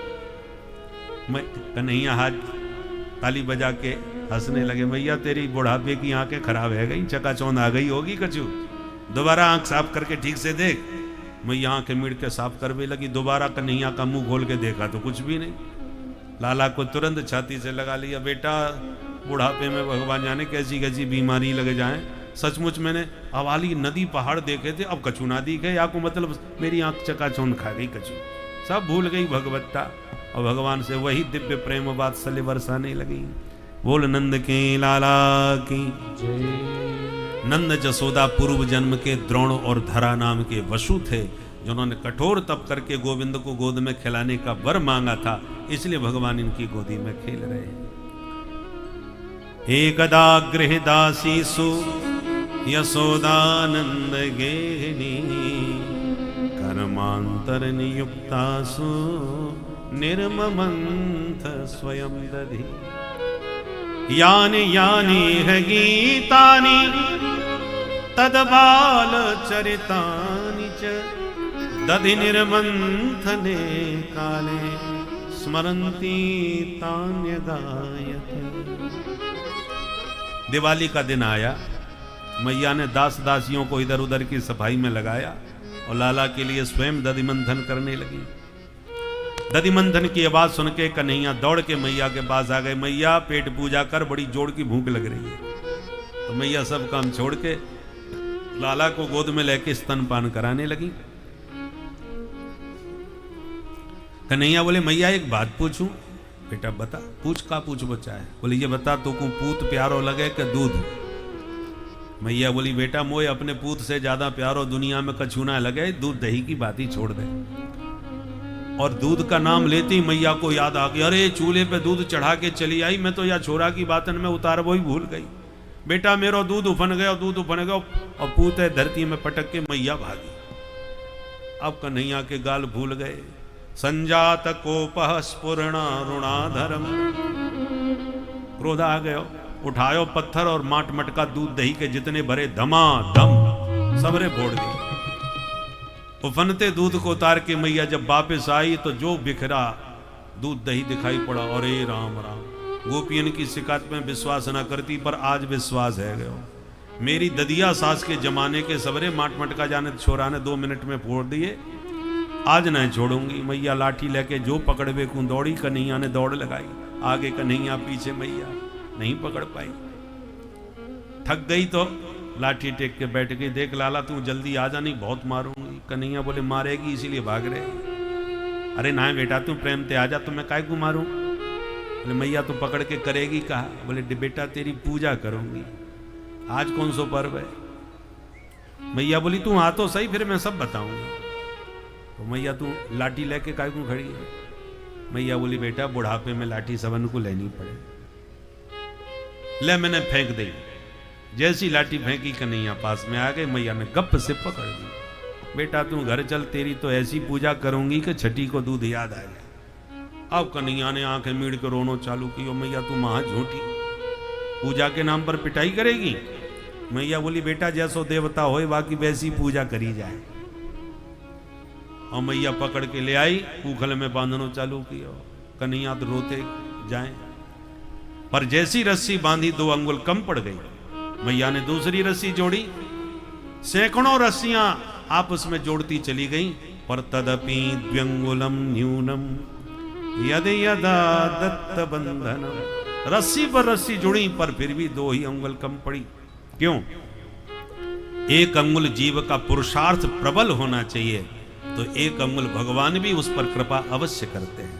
[SPEAKER 2] मैं कन्हैया हाथ ताली बजा के हंसने लगे। भैया तेरी बुढ़ापे की आंखें खराब है गई, चकाचौंध आ गई होगी कचू, दोबारा आंख साफ करके ठीक से देख। मैया आंखें मिड़ के साफ करने लगी। दोबारा कन्हैया का मुंह खोल के देखा तो कुछ भी नहीं। लाला को तुरंत छाती से लगा लिया। बेटा बुढ़ापे में भगवान जाने कैसी कैसी बीमारी लगे जाए। सचमुच मैंने हवाली नदी पहाड़ देखे थे, अब कछू ना दिखे या को मतलब मेरी आंख चकाचौंध खा गई कछू, सब भूल गई भगवत्ता। और भगवान से वही दिव्य प्रेम वात्सल्य बरसाने लगी। बोल नंद के लाला की जय। नंद जसोदा पूर्व जन्म के द्रोण और धरा नाम के वसु थे, जिन्होंने कठोर तप करके गोविंद को गोद में खिलाने का वर मांगा था, इसलिए भगवान इनकी गोदी में खेल रहे हैं। एकदा गृह दासीसु यशोदानंद गेनी कर्मांतर नियुक्तासु निर्ममंथ स्वयं दधि। यानि यानि है गीतानि तदबाल चरितानि च दधि निर्मंथने काले स्मरन्ति तान्य गायते। दिवाली का दिन आया, मैया ने दास दासियों को इधर उधर की सफाई में लगाया और लाला के लिए स्वयं दधि मंथन करने लगी। दधि मंथन की आवाज सुन के कन्हैया दौड़ के मैया के पास आ गए। मैया पेट पूजा कर, बड़ी जोड़ की भूख लग रही है। तो मैया सब काम छोड़ के लाला को गोद में लेके स्तनपान कराने लगी। कन्हैया बोले मैया एक बात पूछूं? बेटा बता। पूछ का पूछ बच्चा है। बोले ये बता तो को पूत प्यारो लगे कि दूध? मैया बोली बेटा मोए अपने पूत से ज्यादा प्यारो दुनिया में कछू ना लगे, दूध दही की बात ही छोड़ दे। और दूध का नाम लेते ही मैया को याद आ गया, अरे चूल्हे पे दूध चढ़ा के चली आई मैं तो या छोरा की बातन में उतार वो ही भूल गई। बेटा मेरो दूध उफन गया, दूध उफन गया, और पूते धरती में पटक के मैया भागी। अब कन्हैया के गाल भूल गए। संजात कोपः स्फुरणा रुणाधरम, क्रोध आ गयो, उठायो पत्थर और माट मटका दूध दही के जितने भरे धमाधम सबरे फोड़ दिए। उफनते दूध को उतार के मैया जब वापस आई तो जो बिखरा दूध दही दिखाई पड़ा। अरे राम राम, गोपियन की शिकायत में विश्वास न करती पर आज विश्वास है गयो। मेरी ददिया सास के जमाने के सबरे माट मटका जाने छोरा ने 2 मिनट में फोड़ दिए, आज नहीं छोड़ूंगी। मैया लाठी लेके जो पकड़वे को दौड़ी। कन्हैया ने दौड़ लगाई, आगे कन्हैया पीछे मैया, नहीं पकड़ पाई। थक गई तो लाठी टेक के बैठ गई। देख लाला तू जल्दी आ जा, नहीं बहुत मारूंगी। कन्हैया बोले मारेगी इसीलिए भाग रहे। अरे ना बेटा तू प्रेम ते आ जा, तो मैं काय को मारूं? बोले मैया तू पकड़ के करेगी कहा? बोले बेटा तेरी पूजा करूंगी। आज कौन सो पर्व है? मैया बोली तू आ तो सही, फिर मैं सब बताऊंगा। तो मैया तू लाठी लेके काय को खड़ी है? मैया बोली बेटा बुढ़ापे में लाठी सबन को लेनी पड़े। ले मैंने फेंक दी। जैसी लाठी फेंकी कन्हैया पास में आ गए। मैया ने गप से पकड़ दी। बेटा तू घर चल, तेरी तो ऐसी पूजा करूंगी कि छठी को दूध याद आ गया। अब कन्हैया ने आंखें मीड़ के रोनो चालू की, ओ मैया तू महा झूठी, पूजा के नाम पर पिटाई करेगी। मैया बोली बेटा जैसो देवता होए बाकी वैसी पूजा करी जाए। और मैया पकड़ के ले आई, उखल में बांधनो चालू किया। कन्हैया तो रोते जाए, पर जैसी रस्सी बांधी 2 अंगुल कम पड़ गई। मैया ने दूसरी रस्सी जोड़ी, सैकड़ों रस्सियां आपस में जोड़ती चली गई। पर तदपि द्व्यंगुलम न्यूनम यद यदा दत्त बंधनम, रस्सी पर रस्सी जुड़ी पर फिर भी 2 ही अंगुल कम पड़ी। क्यों? 1 अंगुल जीव का पुरुषार्थ प्रबल होना चाहिए, तो 1 अंगुल भगवान भी उस पर कृपा अवश्य करते हैं।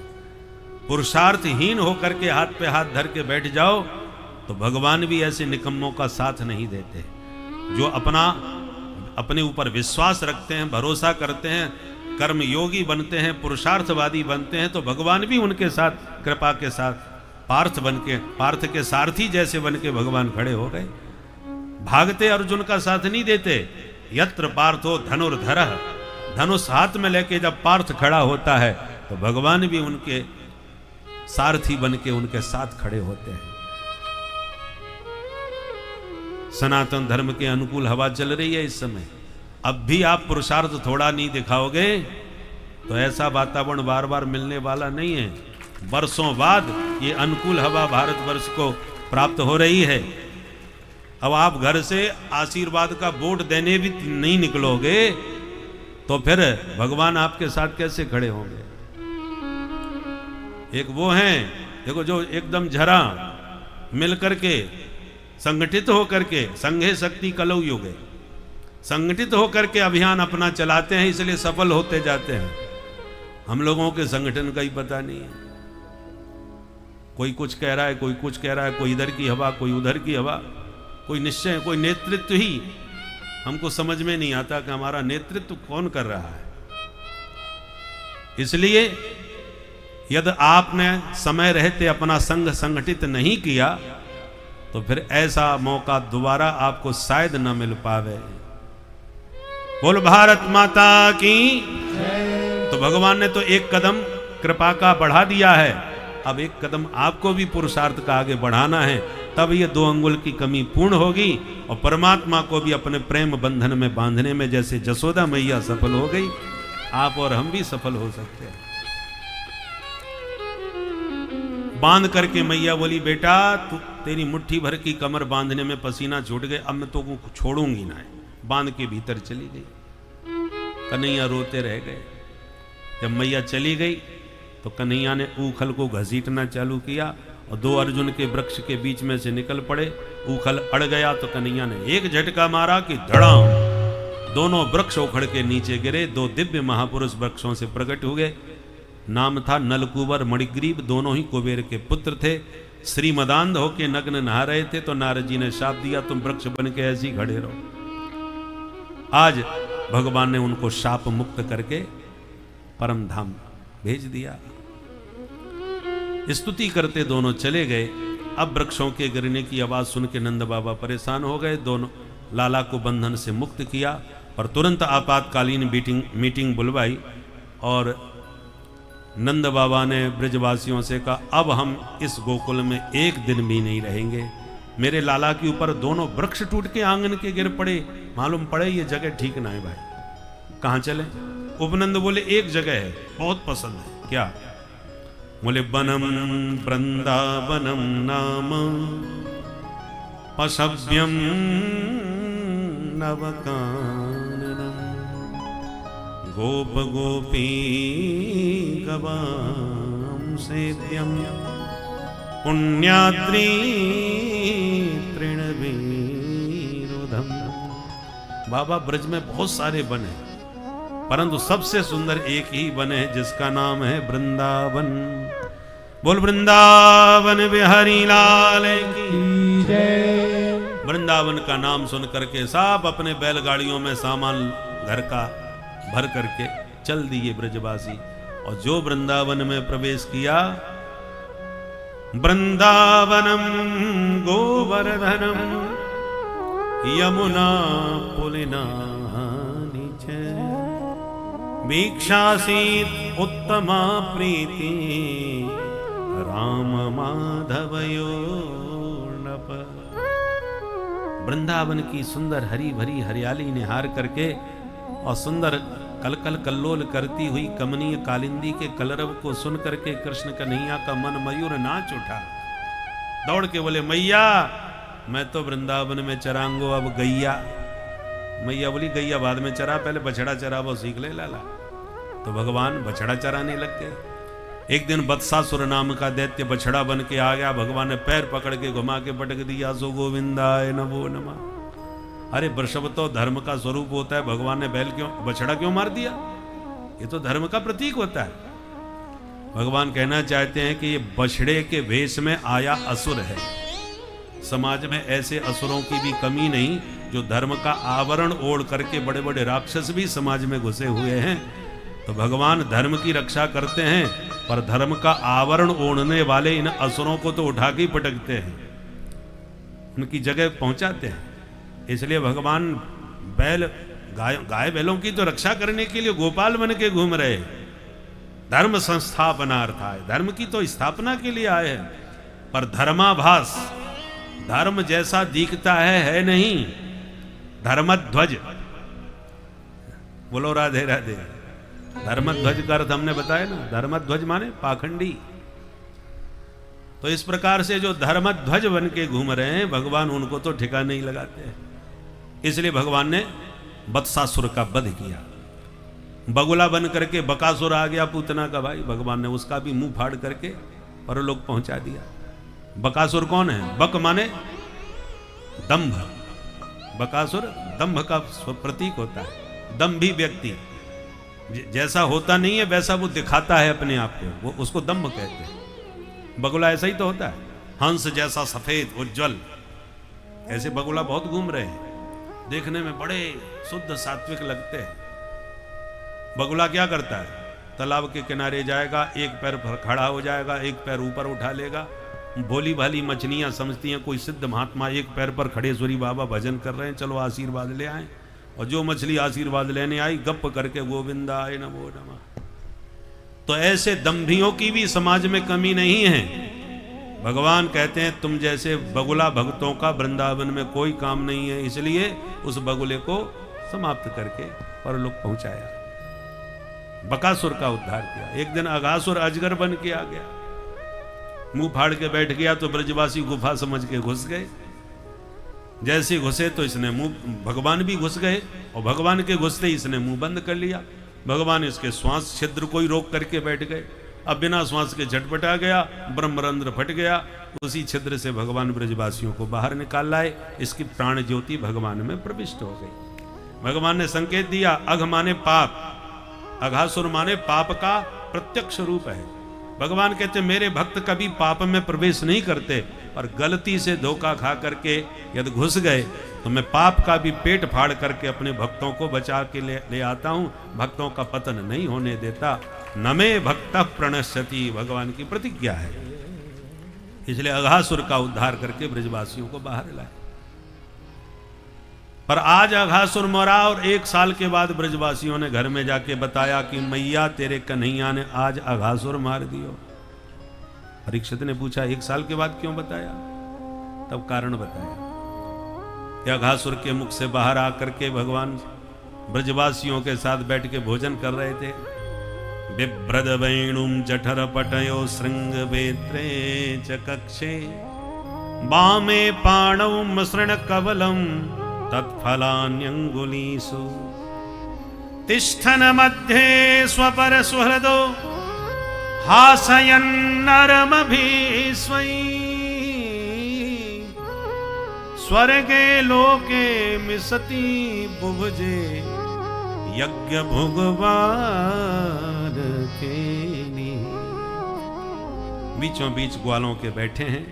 [SPEAKER 2] पुरुषार्थहीन होकर के हाथ पे हाथ धर के बैठ जाओ तो भगवान भी ऐसे निकम्मों का साथ नहीं देते। जो अपने ऊपर विश्वास रखते हैं, भरोसा करते हैं, कर्म योगी बनते हैं, पुरुषार्थवादी बनते हैं, तो भगवान भी उनके साथ कृपा के साथ पार्थ के सारथी जैसे बन के भगवान खड़े हो गए। भागते अर्जुन का साथ नहीं देते। यत्र पार्थो धनुर्धरः, धनुष हाथ में लेके जब पार्थ खड़ा होता है तो भगवान भी उनके सारथी बन के उनके साथ खड़े होते हैं। सनातन धर्म के अनुकूल हवा चल रही है इस समय। अब भी आप पुरुषार्थ थोड़ा नहीं दिखाओगे तो ऐसा वातावरण बार बार मिलने वाला नहीं है। वर्षों बाद ये अनुकूल हवा भारतवर्ष को प्राप्त हो रही है। अब आप घर से आशीर्वाद का वोट देने भी नहीं निकलोगे तो फिर भगवान आपके साथ कैसे खड़े होंगे? एक वो हैं देखो जो एकदम झरा मिलकर के संगठित होकर के, संघे शक्ति कलौ युगे, संगठित होकर के अभियान अपना चलाते हैं, इसलिए सफल होते जाते हैं। हम लोगों के संगठन का ही पता नहीं है। कोई कुछ कह रहा है, कोई कुछ कह रहा है, कोई इधर की हवा, कोई उधर की हवा, कोई निश्चय, कोई नेतृत्व ही हमको समझ में नहीं आता कि हमारा नेतृत्व कौन कर रहा है। इसलिए यदि आपने समय रहते अपना संघ संगठित नहीं किया तो फिर ऐसा मौका दोबारा आपको शायद न मिल पावे। बोल भारत माता की। तो भगवान ने तो 1 कदम कृपा का बढ़ा दिया है, अब 1 कदम आपको भी पुरुषार्थ का आगे बढ़ाना है, तब ये 2 अंगुल की कमी पूर्ण होगी और परमात्मा को भी अपने प्रेम बंधन में बांधने में जैसे जसोदा मैया सफल हो गई, आप और हम भी सफल हो सकते हैं। बांध करके मैया बोली बेटा तू तेरी मुट्ठी भर की कमर बांधने में पसीना छूट गए, अब मैं तो को छोड़ूंगी ना। बांध के भीतर चली गई। कन्हैया रोते रह गए। जब मैया चली गई तो कन्हैया ने ऊखल को घसीटना चालू किया और 2 अर्जुन के वृक्ष के बीच में से निकल पड़े। ऊखल अड़ गया तो कन्हैया ने एक झटका मारा कि धड़ाम, दोनों वृक्ष उखड़ के नीचे गिरे। 2 दिव्य महापुरुष वृक्षों से प्रकट हुए। नाम था नलकुबर मणिग्रीव, दोनों ही कुबेर के पुत्र थे। श्रीमदांध होके नग्न नहा रहे थे तो नारद जी ने शाप दिया तुम वृक्ष बन के ऐसे ही खड़े रहो। आज भगवान ने उनको शाप मुक्त करके परम धाम भेज दिया। स्तुति करते दोनों चले गए। अब वृक्षों के गिरने की आवाज सुन के नंद बाबा परेशान हो गए। दोनों लाला को बंधन से मुक्त किया और तुरंत आपातकालीन मीटिंग बुलवाई और नंद बाबा ने ब्रजवासियों से कहा अब हम इस गोकुल में 1 दिन भी नहीं रहेंगे। मेरे लाला के ऊपर दोनों वृक्ष टूट के आंगन के गिर पड़े, मालूम पड़े ये जगह ठीक ना है भाई, कहाँ चले? उपनंद बोले एक जगह है बहुत पसंद है। क्या? बोले वनम वृंदावनम नाम पशव्यम नवकाननम गोप गोपी गवाम सेव्यम पुण्याद्रि तृणवीरुधम। बाबा ब्रज में बहुत सारे वन हैं परंतु सबसे सुंदर एक ही वन है जिसका नाम है वृंदावन। बोल वृंदावन बिहारी लाल की जय। वृंदावन का नाम सुन करके सब अपने बैलगाड़ियों में सामान घर का भर करके चल दिए ब्रजवासी और जो वृंदावन में प्रवेश किया वृंदावनम गोवर्धनम यमुना पुलिना वीक्षासीत उत्तमा प्रीति राम माधवयो नप। वृंदावन की सुंदर हरी भरी हरियाली निहार करके और सुंदर कलकल कल्लोल करती हुई कमनीय कालिंदी के कलरव को सुन करके कृष्ण कन्हैया का मन मयूर नाच उठा। दौड़ के बोले मैया मैं तो वृंदावन में चरांगो अब गैया। मैया बोली गैया बाद में चरा, पहले बछड़ा चरा वो सीख ले लाला। तो भगवान बछड़ा चराने लग गए। एक दिन बत्सासुर नाम का दैत्य बछड़ा बन के आ गया। भगवान ने पैर पकड़ के घुमा के पटक दिया, सो गोविंदाय नमो नमः। अरे वृषभ तो धर्म का स्वरूप होता है, भगवान ने बैल क्यों बछड़ा क्यों मार दिया? ये तो धर्म का प्रतीक होता है। भगवान कहना चाहते हैं कि ये बछड़े के वेश में आया असुर है। समाज में ऐसे असुरों की भी कमी नहीं जो धर्म का आवरण ओढ़ करके, बड़े बड़े राक्षस भी समाज में घुसे हुए हैं। तो भगवान धर्म की रक्षा करते हैं, पर धर्म का आवरण ओढ़ने वाले इन असुरों को तो उठा के पटकते हैं, उनकी जगह पहुंचाते हैं। इसलिए भगवान बैल गाय बैलों की तो रक्षा करने के लिए गोपाल बन के घूम रहे। धर्म संस्थापनार्थाय, धर्म की तो स्थापना के लिए आए हैं। पर धर्माभास, धर्म जैसा दिखता है नहीं। धर्मध्वज, बोलो राधे राधे। धर्मध्वज का अर्थ हमने बताया ना, धर्मध्वज माने पाखंडी। तो इस प्रकार से जो धर्मध्वज बन के घूम रहे हैं, भगवान उनको तो ठिकाने नहीं लगाते हैं। इसलिए भगवान ने बत्सासुर का वध किया। बगुला बन करके बकासुर आ गया, पूतना का भाई। भगवान ने उसका भी मुंह फाड़ करके परलोक पहुंचा दिया। बकासुर कौन है? बक माने दंभ। बकासुर दंभ का प्रतीक होता है। दंभी व्यक्ति जैसा होता नहीं है वैसा वो दिखाता है अपने आप को, वो उसको दंभ कहते हैं। बगुला ऐसा ही तो होता है, हंस जैसा सफेद उज्जवल। ऐसे बगुला बहुत घूम रहे हैं, देखने में बड़े शुद्ध सात्विक लगते हैं। बगुला क्या करता है? तालाब के किनारे जाएगा, एक पैर पर खड़ा हो जाएगा, एक पैर ऊपर उठा लेगा। भोली भाली मछलियां समझती हैं कोई सिद्ध महात्मा एक पैर पर खड़े सूरी बाबा भजन कर रहे हैं, चलो आशीर्वाद ले आए। और जो मछली आशीर्वाद लेने आई गप करके गोविंदाय नमो नमः। तो ऐसे दंभियों की भी समाज में कमी नहीं है। भगवान कहते हैं तुम जैसे बगुला भक्तों का वृंदावन में कोई काम नहीं है। इसलिए उस बगुले को समाप्त करके परलोक पहुंचाया, बकासुर का उद्धार किया। एक दिन अघासुर अजगर बन के आ गया, मुंह फाड़ के बैठ गया। तो ब्रजवासी गुफा समझ के घुस गए। जैसे घुसे तो इसने मुंह, भगवान भी घुस गए और भगवान के घुसते ही इसने मुंह बंद कर लिया। भगवान इसके श्वास छिद्र को ही रोक करके बैठ गए। अब बिना श्वास के झटपटा गया, ब्रह्मरंध्र फट गया। उसी छिद्र से भगवान ब्रजवासियों को बाहर निकाल लाए। इसकी प्राण ज्योति भगवान में प्रविष्ट हो गई। भगवान ने संकेत दिया, अघ माने पाप, अघासुर माने पाप का प्रत्यक्ष रूप है। भगवान कहते मेरे भक्त कभी पाप में प्रवेश नहीं करते, पर गलती से धोखा खा करके यदि घुस गए तो मैं पाप का भी पेट फाड़ करके अपने भक्तों को बचा के ले आता हूं। भक्तों का पतन नहीं होने देता। न मे भक्त प्रणश्यति, भगवान की प्रतिज्ञा है। इसलिए अघासुर का उद्धार करके ब्रजवासियों को बाहर लाए। पर आज अघासुर मरा और 1 साल के बाद ब्रजवासियों ने घर में जाके बताया कि मैया तेरे कन्हैया ने आज अघासुर मार दियो। परीक्षित ने पूछा 1 साल के बाद क्यों बताया? तब कारण बताया कि अघासुर के मुख से बाहर आकर के भगवान ब्रजवासियों के साथ बैठ के भोजन कर रहे थे। बिभ्रद वेणुम जठर पटयो श्रृंग वेत्रे च कक्षे बामे पाणौ मसृण कवलम तत्फलान्यंगुलीषु तिष्ठन मध्ये स्वपर सुहृदो हासयन्नरमभीस्वै स्वर्गे लोके मिसति बुभुजे यज्ञ भगवान के। बीचों बीच ग्वालों के बैठे हैं,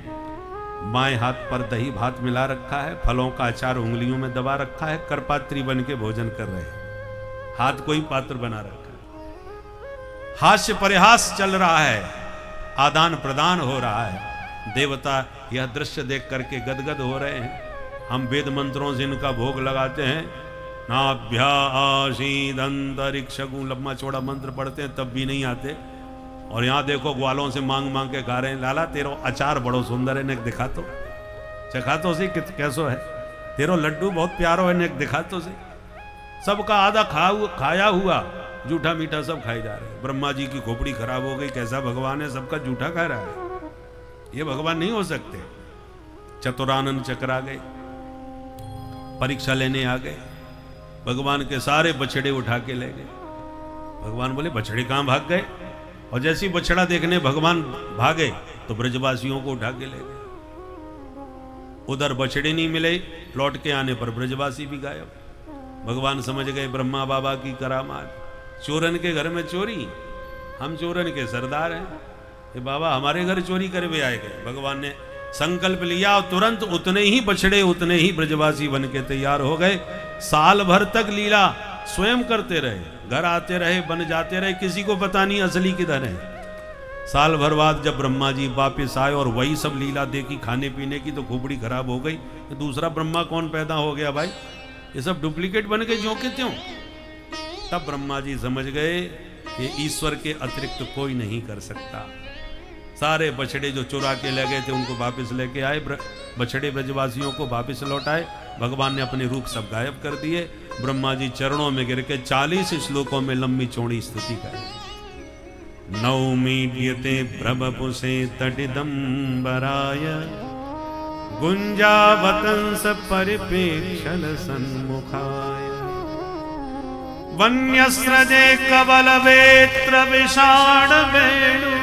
[SPEAKER 2] बाएं हाथ पर दही भात मिला रखा है, फलों का अचार उंगलियों में दबा रखा है, करपात्री बन के भोजन कर रहे हैं। हाथ को ही पात्र बना रखा है। हास्य परिहास चल रहा है, आदान प्रदान हो रहा है। देवता यह दृश्य देख करके गदगद हो रहे हैं। हम वेद मंत्रों से इनका भोग लगाते हैं, नाभ्या आशीद अंतरिक्ष। लंबा चौड़ा मंत्र पढ़ते हैं तब भी नहीं आते, और यहाँ देखो ग्वालों से मांग मांग के खा रहे हैं। लाला तेरो अचार बड़ो सुंदर है, नेक दिखा तो, चखा तो सी कैसो है, तेरो लड्डू बहुत प्यारो है, नेक दिखा तो सी। सबका आधा खाया हुआ जूठा मीठा सब खाई जा रहे हैं। ब्रह्मा जी की खोपड़ी खराब हो गई, कैसा भगवान है, सबका जूठा खा रहा है, ये भगवान नहीं हो सकते। चतुरानंद चक्र आ गए, परीक्षा लेने आ गए, भगवान के सारे बछड़े उठा के ले गए। भगवान बोले बछड़े कहां भाग गए, और जैसी बछड़ा देखने भगवान भागे तो ब्रजवासियों को उठा के ले गए। उधर बछड़े नहीं मिले, लौट के आने पर ब्रजवासी भी गायब। भगवान समझ गए ब्रह्मा बाबा की करामात, चोरन के घर में चोरी, हम चोरन के सरदार हैं, ये बाबा हमारे घर चोरी करे हुए आए गए। भगवान ने संकल्प लिया और तुरंत उतने ही बछड़े उतने ही ब्रजवासी बन के तैयार हो गए। साल भर तक लीला स्वयं करते रहे, घर आते रहे, बन जाते रहे, किसी को पता नहीं असली किधर है। साल भर बाद जब ब्रह्मा जी वापिस आए और वही सब लीला देखी खाने पीने की, तो खोपड़ी खराब हो गई। तो दूसरा ब्रह्मा कौन पैदा हो गया भाई, ये सब डुप्लीकेट बन गए ज्यों के त्यों। तब ब्रह्मा जी समझ गए ये ईश्वर के अतिरिक्त कोई नहीं कर सकता। सारे बछड़े जो चुरा के ले गए थे उनको वापस लेके आए, बछड़े ब्रजवासियों को वापस लौटाए। भगवान ने अपने रूप सब गायब कर दिए। ब्रह्मा जी चरणों में गिर के 40 श्लोकों में लंबी चौड़ी स्तुति करें। नौमीड्यते प्रभपुसे तटिदम्बराय गुंजावतंस परिपेक्षण सन्मुखाय वन्यस्रजे कबल वेत्र विषाण वेणु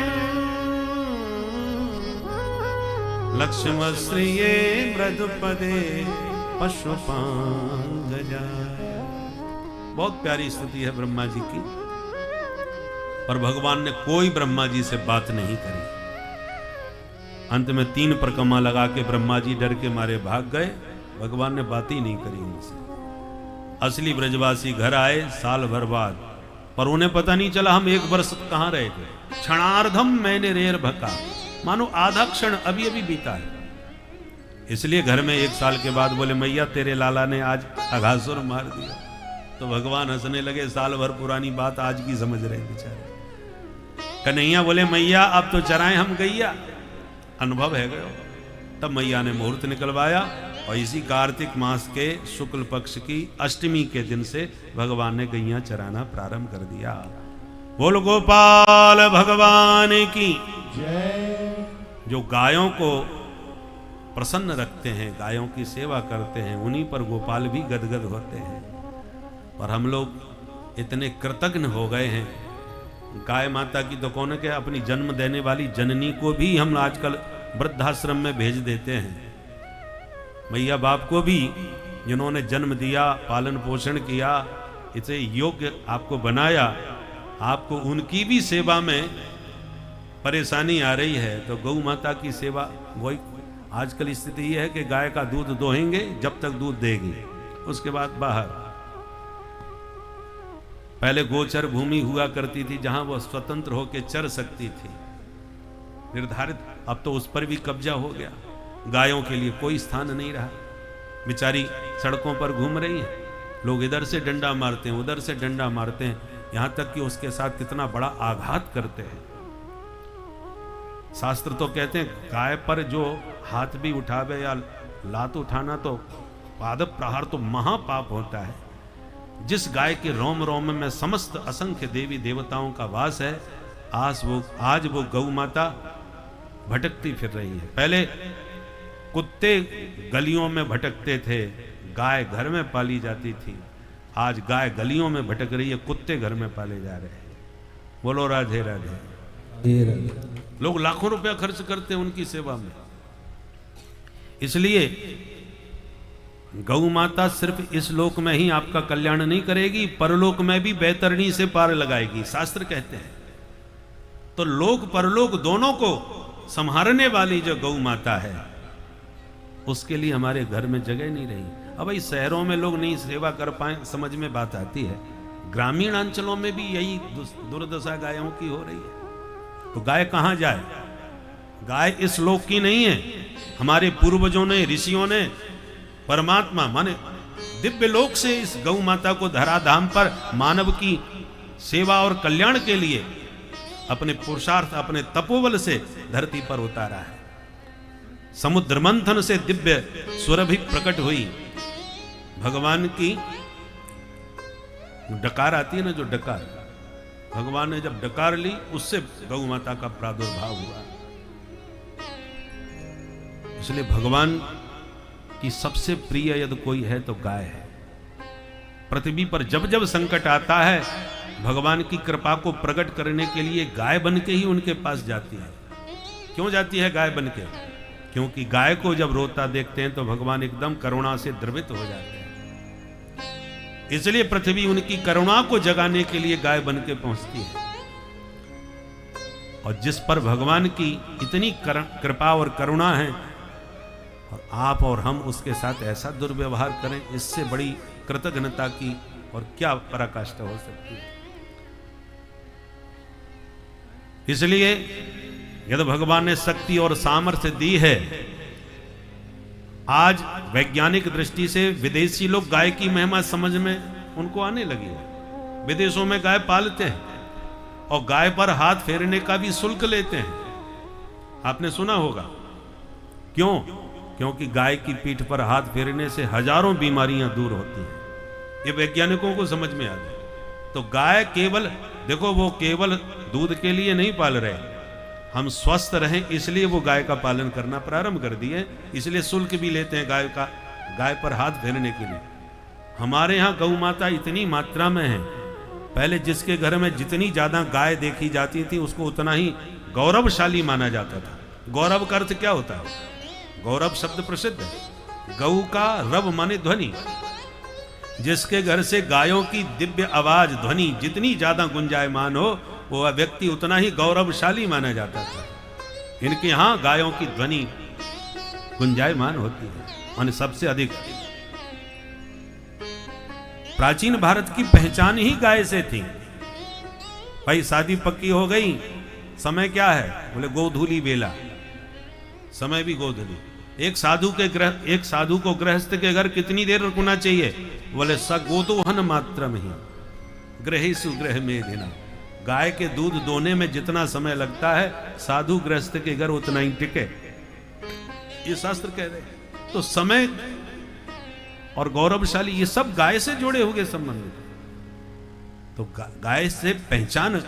[SPEAKER 2] लक्ष्मश्रिये मृदुपदे पशुपांगजाय। बहुत प्यारी स्तुति है ब्रह्मा जी की, पर भगवान ने कोई ब्रह्मा जी से बात नहीं करी। अंत में 3 परिक्रमा लगा के ब्रह्मा जी डर के मारे भाग गए। भगवान ने बात ही नहीं करी उनसे। असली ब्रजवासी घर आए साल भर बाद, पर उन्हें पता नहीं चला हम 1 वर्ष कहां रहे थे। क्षणार्धम मैंने रेर भका, मानो आधा क्षण अभी अभी बीता है। इसलिए घर में 1 साल के बाद बोले मैया तेरे लाला ने आज अघासुर मार दिया। तो भगवान हंसने लगे, साल भर पुरानी बात आज की समझ रहे बेचारे। कन्हैया बोले मैया अब तो चराएं हम गैया, अनुभव है गयो। तब मैया ने मुहूर्त निकलवाया और इसी कार्तिक मास के शुक्ल पक्ष की अष्टमी के दिन से भगवान ने गैया चराना प्रारंभ कर दिया। बोल गोपाल भगवान की जय। जो गायों को प्रसन्न रखते हैं, गायों की सेवा करते हैं, उन्हीं पर गोपाल भी गदगद होते हैं। पर हम लोग इतने कृतज्ञ हो गए हैं, गाय माता की तो कौन के अपनी जन्म देने वाली जननी को भी हम आजकल वृद्धाश्रम में भेज देते हैं। मैया बाप को भी जिन्होंने जन्म दिया, पालन पोषण किया, इसे योग्य आपको बनाया, आपको उनकी भी सेवा में परेशानी आ रही है। तो गौ माता की सेवा, वही आजकल स्थिति ये है कि गाय का दूध दोहेंगे जब तक दूध देगी, उसके बाद बाहर। पहले गोचर भूमि हुआ करती थी जहां वह स्वतंत्र होकर चर सकती थी, निर्धारित, अब तो उस पर भी कब्जा हो गया। गायों के लिए कोई स्थान नहीं रहा, बेचारी सड़कों पर घूम रही है, लोग इधर से डंडा मारते हैं, उधर से डंडा मारते हैं, यहां तक कि उसके साथ कितना बड़ा आघात करते हैं। शास्त्र तो कहते हैं गाय पर जो हाथ भी उठावे या लात उठाना तो पादप प्रहार तो महापाप होता है। जिस गाय के रोम रोम में समस्त असंख्य देवी देवताओं का वास है, आज वो गौ माता भटकती फिर रही है। पहले कुत्ते गलियों में भटकते थे, गाय घर में पाली जाती थी। आज गाय गलियों में भटक रही है, कुत्ते घर में पाले जा रहे हैं। बोलो राधे राधे। लोग लाखों रुपया खर्च करते हैं उनकी सेवा में। इसलिए गौ माता सिर्फ इस लोक में ही आपका कल्याण नहीं करेगी, परलोक में भी बैतरणी से पार लगाएगी, शास्त्र कहते हैं। तो लोक परलोक दोनों को संभालने वाली जो गौ माता है, उसके लिए हमारे घर में जगह नहीं रही। अब भाई शहरों में लोग नहीं सेवा कर पाए, समझ में बात आती है। ग्रामीण अंचलों में भी यही दुर्दशा गायों की हो रही है। तो गाय कहां जाए? गाय इस लोक की नहीं है। हमारे पूर्वजों ने, ऋषियों ने, परमात्मा माने दिव्य लोक से इस गौ माता को धराधाम पर मानव की सेवा और कल्याण के लिए अपने पुरुषार्थ, अपने तपोबल से धरती पर उतारा है। समुद्र मंथन से दिव्य सुरभि प्रकट हुई। भगवान की डकार आती है ना, जो डकार, भगवान ने जब डकार ली उससे गौ माता का प्रादुर्भाव हुआ। इसलिए भगवान की सबसे प्रिय यदि कोई है तो गाय है। पृथ्वी पर जब जब संकट आता है, भगवान की कृपा को प्रकट करने के लिए गाय बन के ही उनके पास जाती है। क्यों जाती है गाय बन के? क्योंकि गाय को जब रोता देखते हैं तो भगवान एकदम करुणा से द्रवित हो जाते हैं। इसलिए पृथ्वी उनकी करुणा को जगाने के लिए गाय बन के पहुंचती है। और जिस पर भगवान की इतनी कृपा और करुणा है, और आप और हम उसके साथ ऐसा दुर्व्यवहार करें, इससे बड़ी कृतज्ञता की और क्या पराकाष्ठा हो सकती है। इसलिए यदि भगवान ने शक्ति और सामर्थ्य दी है, आज वैज्ञानिक दृष्टि से विदेशी लोग गाय की महिमा समझ में उनको आने लगी है। विदेशों में गाय पालते हैं और गाय पर हाथ फेरने का भी शुल्क लेते हैं। आपने सुना होगा। क्यों? क्योंकि गाय की पीठ पर हाथ फेरने से हजारों बीमारियां दूर होती हैं। ये वैज्ञानिकों को समझ में आ गया। तो गाय केवल, देखो, वो केवल दूध के लिए नहीं पाल रहे, हम स्वस्थ रहें इसलिए वो गाय का पालन करना प्रारंभ कर दिए। इसलिए शुल्क भी लेते हैं गाय का, गाय पर हाथ फेरने के लिए। हमारे यहाँ गौ माता इतनी मात्रा में है, पहले जिसके घर में जितनी ज्यादा गाय देखी जाती थी उसको उतना ही गौरवशाली माना जाता था। गौरव का अर्थ क्या होता है? गौरव शब्द प्रसिद्ध है। गौ का रव माने ध्वनि। जिसके घर से गायों की दिव्य आवाज, ध्वनि जितनी ज्यादा गुंजायमान हो, वो व्यक्ति उतना ही गौरवशाली माना जाता था। इनके यहां गायों की ध्वनि गुंजायमान होती है, माने सबसे अधिक। प्राचीन भारत की पहचान ही गाय से थी। भाई शादी पक्की हो गई, समय क्या है? बोले गोधूली बेला, समय भी गोधूली। एक साधु को गृहस्थ के घर कितनी देर रुकना चाहिए? बोले सगोदोहन मात्र में ही गृहेषु गृह में देना। गाय के दूध दोने में जितना समय लगता है, साधु गृहस्थ के घर उतना ही टिके, ये शास्त्र कह रहे हैं। तो समय और गौरवशाली ये सब गाय से जुड़े हुए संबंध। तो गाय से पहचान।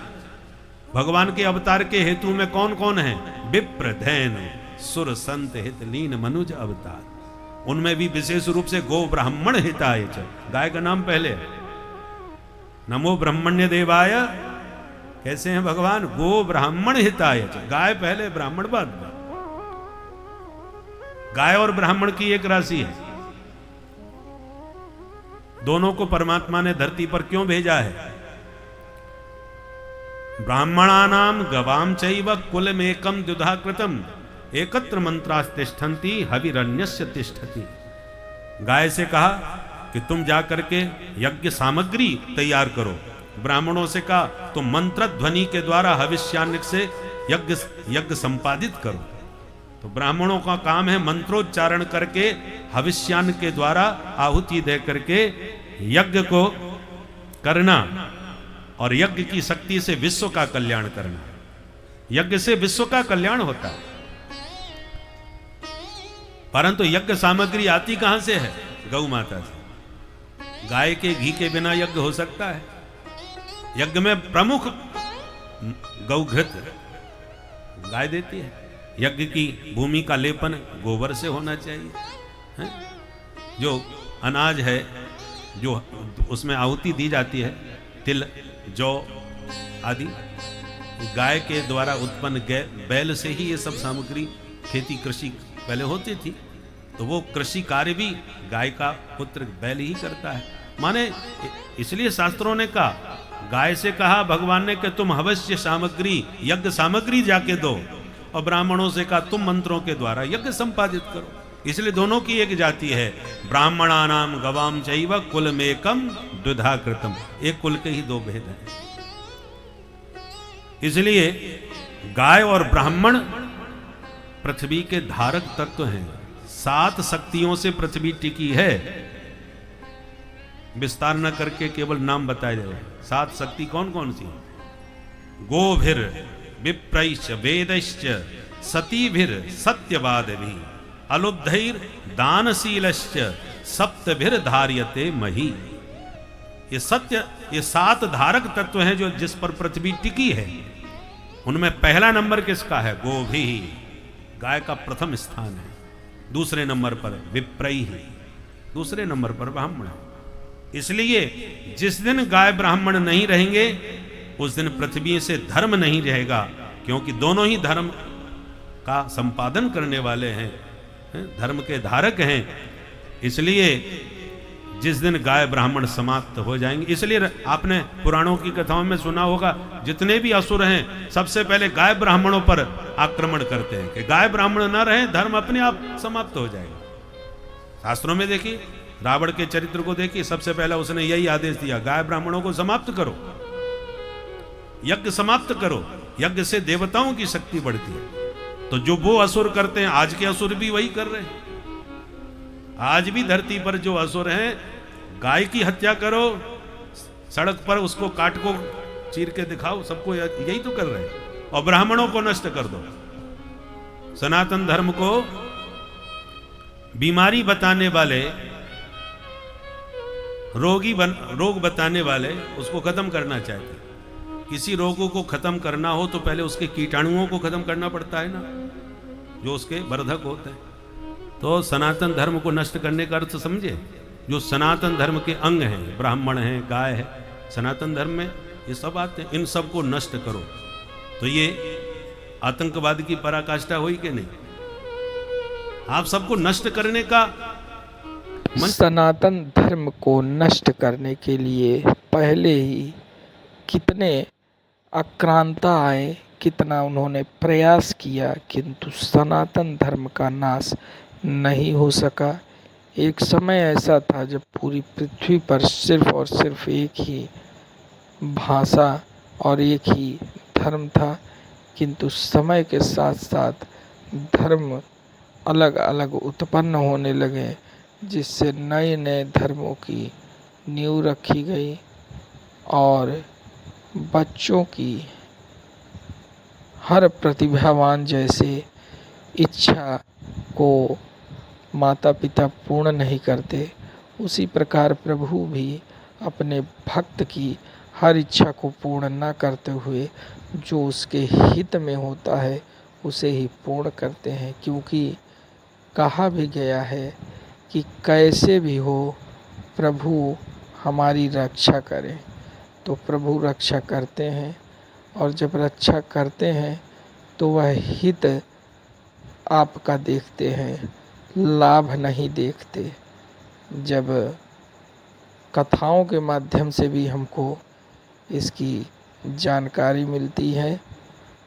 [SPEAKER 2] भगवान के अवतार के हेतु में कौन कौन है? विप्र, धैन, सुर, संत, हित, लीन, मनुज अवतार। उनमें भी विशेष रूप से गो ब्राह्मण हिताय च, गाय का नाम पहले है। नमो ब्रह्मण्य देवाय, कैसे हैं भगवान? गो ब्राह्मण हिताय च, गाय पहले, ब्राह्मण बाद में। गाय और ब्राह्मण की एक राशि है। दोनों को परमात्मा ने धरती पर क्यों भेजा है? ब्राह्मणानाम गवाम चैव कुलमेकम द्विधा कृतम एकत्र मंत्रास्तिष्ठन्ति हविरन्यस्य तिष्ठति। गाय से कहा कि तुम जाकर के यज्ञ सामग्री तैयार करो। ब्राह्मणों से कहा तुम मंत्र ध्वनि के द्वारा हविष्यान्न से यज्ञ संपादित करो। तो ब्राह्मणों का काम है मंत्रोच्चारण करके हविष्यान्न के द्वारा आहुति दे करके यज्ञ को करना, और यज्ञ की शक्ति से विश्व का कल्याण करना। यज्ञ से विश्व का कल्याण होता है। परंतु यज्ञ सामग्री आती कहां से है? गौ माता से। गाय के घी के बिना यज्ञ हो सकता है? यज्ञ में प्रमुख गौघृत गाय देती है। यज्ञ की भूमि का लेपन गोबर से होना चाहिए, है? जो अनाज है, जो उसमें आहुति दी जाती है, तिल, जौ आदि, गाय के द्वारा उत्पन्न बैल से ही ये सब सामग्री, खेती, कृषि पहले होती थी। तो वो कृषि कार्य भी गाय का पुत्र बैल ही करता है। माने इसलिए शास्त्रों ने कहा, गाय से कहा भगवान ने कि तुम हवस्य सामग्री, यज्ञ सामग्री जाके दो, और ब्राह्मणों से कहा तुम मंत्रों के द्वारा यज्ञ संपादित करो। इसलिए दोनों की एक जाति है। ब्राह्मणानाम गवाम चैव कुलमेकम द्विधा कृतम, एक कुल के ही दो भेद हैं। इसलिए गाय और ब्राह्मण पृथ्वी के धारक तत्व हैं। 7 शक्तियों से पृथ्वी टिकी है। विस्तार न करके केवल नाम बताए जा रहे हैं। 7 शक्ति कौन कौन सी? गोभिर विप्रैश्च वेदैश्च सतीभिर सत्यवादिभिः अलुब्धैर दानशीलश्च सप्तभिर धार्यते मही। ये सत्य, ये 7 धारक तत्व हैं जो जिस पर पृथ्वी टिकी है। उनमें पहला नंबर किसका है? गोभी, गाय का प्रथम स्थान है। दूसरे नंबर पर विप्रैः, दूसरे नंबर पर ब्राह्मण है। इसलिए जिस दिन गाय ब्राह्मण नहीं रहेंगे उस दिन पृथ्वी से धर्म नहीं रहेगा, क्योंकि दोनों ही धर्म का संपादन करने वाले हैं, धर्म के धारक हैं। इसलिए जिस दिन गाय ब्राह्मण समाप्त हो जाएंगे, इसलिए आपने पुराणों की कथाओं में सुना होगा जितने भी असुर हैं सबसे पहले गाय ब्राह्मणों पर आक्रमण करते हैं कि गाय ब्राह्मण न रहे धर्म अपने आप समाप्त हो जाएगा। शास्त्रों में देखिए, रावण के चरित्र को देखिए, सबसे पहले उसने यही आदेश दिया, गाय ब्राह्मणों को समाप्त करो, यज्ञ समाप्त करो, यज्ञ से देवताओं की शक्ति बढ़ती है। तो जो वो असुर करते हैं आज के असुर भी वही कर रहे हैं। आज भी धरती पर जो असुर हैं, गाय की हत्या करो, सड़क पर उसको काट को चीर के दिखाओ, सबको यही तो कर रहे हैं। और ब्राह्मणों को नष्ट कर दो। सनातन धर्म को बीमारी बताने वाले, रोग बताने वाले उसको खत्म करना चाहते हैं। किसी रोगों को खत्म करना हो तो पहले उसके कीटाणुओं को खत्म करना पड़ता है ना, जो उसके वर्धक होते हैं। तो सनातन धर्म को नष्ट करने का अर्थ समझे, जो सनातन धर्म के अंग हैं, ब्राह्मण हैं, गाय है, सनातन धर्म में ये सब आते हैं, इन सब को नष्ट करो। तो ये आतंकवाद की पराकाष्ठा हुई कि नहीं? आप सबको नष्ट करने का
[SPEAKER 1] सनातन धर्म को नष्ट करने के लिए पहले ही कितने आक्रांता आए, कितना उन्होंने प्रयास किया, किंतु सनातन धर्म का नाश नहीं हो सका। एक समय ऐसा था जब पूरी पृथ्वी पर सिर्फ और सिर्फ एक ही भाषा और एक ही धर्म था, किंतु समय के साथ साथ धर्म अलग अलग उत्पन्न होने लगे, जिससे नए नए धर्मों की नींव रखी गई और बच्चों की हर प्रतिभावान जैसे इच्छा को माता पिता पूर्ण नहीं करते, उसी प्रकार प्रभु भी अपने भक्त की हर इच्छा को पूर्ण न करते हुए जो उसके हित में होता है उसे ही पूर्ण करते हैं। क्योंकि कहा भी गया है कि कैसे भी हो प्रभु हमारी रक्षा करें, तो प्रभु रक्षा करते हैं। और जब रक्षा करते हैं तो वह हित आपका देखते हैं, लाभ नहीं देखते। जब कथाओं के माध्यम से भी हमको इसकी जानकारी मिलती है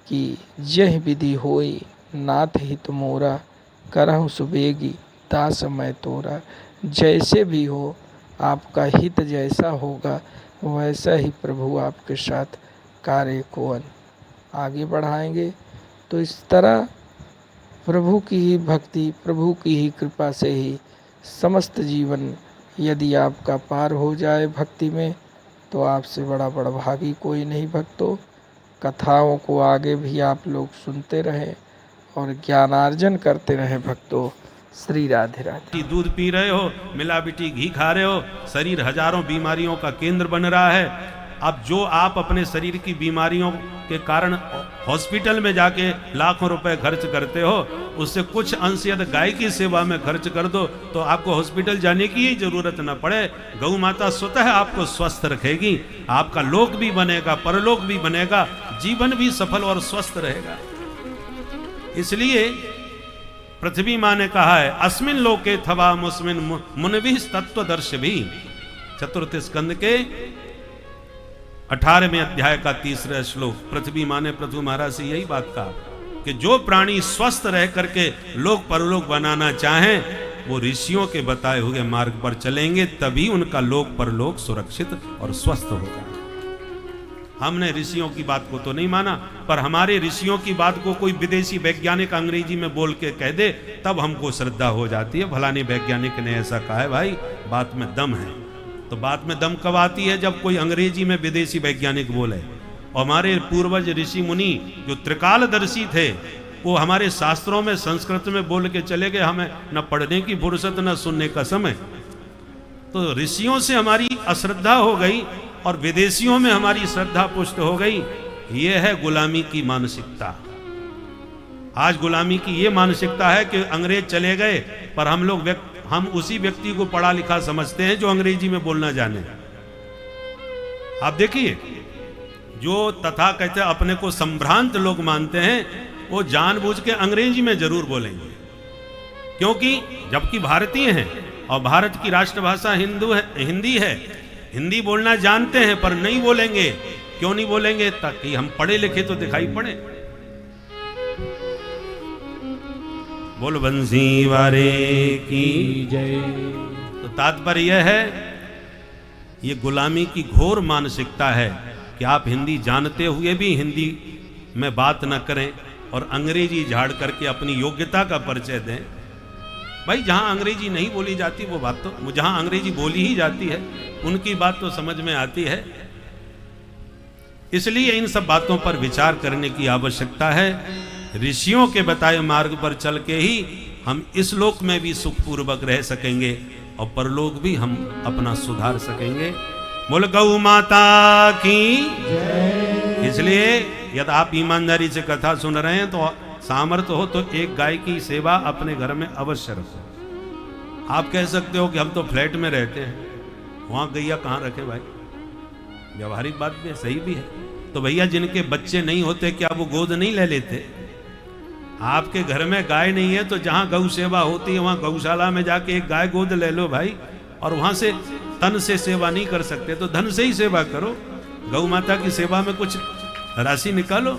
[SPEAKER 1] कि यह विधि होई नाथ हित मोरा, करहु सुबेगी दास मैं तोरा। जैसे भी हो आपका हित जैसा होगा वैसा ही प्रभु आपके साथ कार्य को आगे बढ़ाएंगे। तो इस तरह प्रभु की ही भक्ति, प्रभु की ही कृपा से ही समस्त जीवन यदि आपका पार हो जाए भक्ति में, तो आपसे बड़ा भागी कोई नहीं भक्तों। कथाओं को आगे भी आप लोग सुनते रहें और ज्ञानार्जन करते रहें भक्तों। श्री राधे राधे।
[SPEAKER 2] दूध पी रहे हो, मिलावटी घी खा रहे हो, शरीर हजारों बीमारियों का केंद्र बन रहा है। अब जो आप अपने शरीर की बीमारियों के कारण हॉस्पिटल में जाके लाखों रुपए खर्च करते हो, उससे कुछ अंश यदि गाय की सेवा में खर्च कर दो तो आपको हॉस्पिटल जाने की ही जरूरत न पड़े। गौ माता स्वतः आपको स्वस्थ रखेगी, आपका लोक भी बनेगा, परलोक भी बनेगा, जीवन भी सफल और स्वस्थ रहेगा। इसलिए पृथ्वी माँ ने कहा है, अस्मिन लोके थवा मुस्मिन मुनभि तत्वदर्श भी। चतुर्थ स्कंद के 18वें अध्याय का 3रा श्लोक। पृथ्वी माँ ने पृथु महाराज से यही बात कहा कि जो प्राणी स्वस्थ रह करके लोक परलोक बनाना चाहें वो ऋषियों के बताए हुए मार्ग पर चलेंगे, तभी उनका लोक परलोक सुरक्षित और स्वस्थ होगा। हमने ऋषियों की बात को तो नहीं माना, पर हमारे ऋषियों की बात को कोई विदेशी वैज्ञानिक अंग्रेजी में बोल के कह दे तब हमको श्रद्धा हो जाती है। फलाने वैज्ञानिक ने ऐसा कहा है, भाई बात में दम है। तो बात में दम कब आती है? जब कोई अंग्रेजी में विदेशी वैज्ञानिक बोले। और हमारे पूर्वज ऋषि मुनि जो त्रिकालदर्शी थे, वो हमारे शास्त्रों में संस्कृत में बोल के चले गए, हमें न पढ़ने की फुर्सत न सुनने का समय। तो ऋषियों से हमारी अश्रद्धा हो गई और विदेशियों में हमारी श्रद्धा पुष्ट हो गई। ये है गुलामी की मानसिकता। आज गुलामी की ये मानसिकता है कि अंग्रेज चले गए, पर हम उसी व्यक्ति को पढ़ा लिखा समझते हैं जो अंग्रेजी में बोलना जाने। आप देखिए, जो तथा कहते अपने को संभ्रांत लोग मानते हैं, वो जानबूझ के अंग्रेजी में जरूर बोलेंगे, क्योंकि जबकि भारतीय हैं और भारत की राष्ट्रभाषा हिंदी है, हिंदी बोलना जानते हैं, पर नहीं बोलेंगे। क्यों नहीं बोलेंगे? ताकि हम पढ़े लिखे तो दिखाई पड़े। बोल बंसी वारे की जय। तो तात्पर्य यह है, ये गुलामी की घोर मानसिकता है कि आप हिंदी जानते हुए भी हिंदी में बात न करें और अंग्रेजी झाड़ करके अपनी योग्यता का परिचय दें। भाई, जहां अंग्रेजी नहीं बोली जाती वो बात तो, जहां अंग्रेजी बोली ही जाती है उनकी बात तो समझ में आती है। इसलिए इन सब बातों पर विचार करने की आवश्यकता है। ऋषियों के बताए मार्ग पर चल के ही हम इस लोक में भी सुखपूर्वक रह सकेंगे और परलोक भी हम अपना सुधार सकेंगे। बोल गौ माता की जय। इसलिए यदि आप ईमानदारी से कथा सुन रहे हैं तो सामर्थ्य हो तो एक गाय की सेवा अपने घर में अवश्य रखो। आप कह सकते हो कि हम तो फ्लैट में रहते हैं, वहां गैया कहाँ रखे भाई? व्यवहारिक बात भी सही भी है। तो भैया, जिनके बच्चे नहीं होते क्या वो गोद नहीं ले लेते? आपके घर में गाय नहीं है तो जहां गौ सेवा होती है वहां गौशाला में जाके एक गाय गोद ले लो भाई। और वहां से तन से सेवा नहीं कर सकते तो धन से ही सेवा करो। गौ माता की सेवा में कुछ राशि निकालो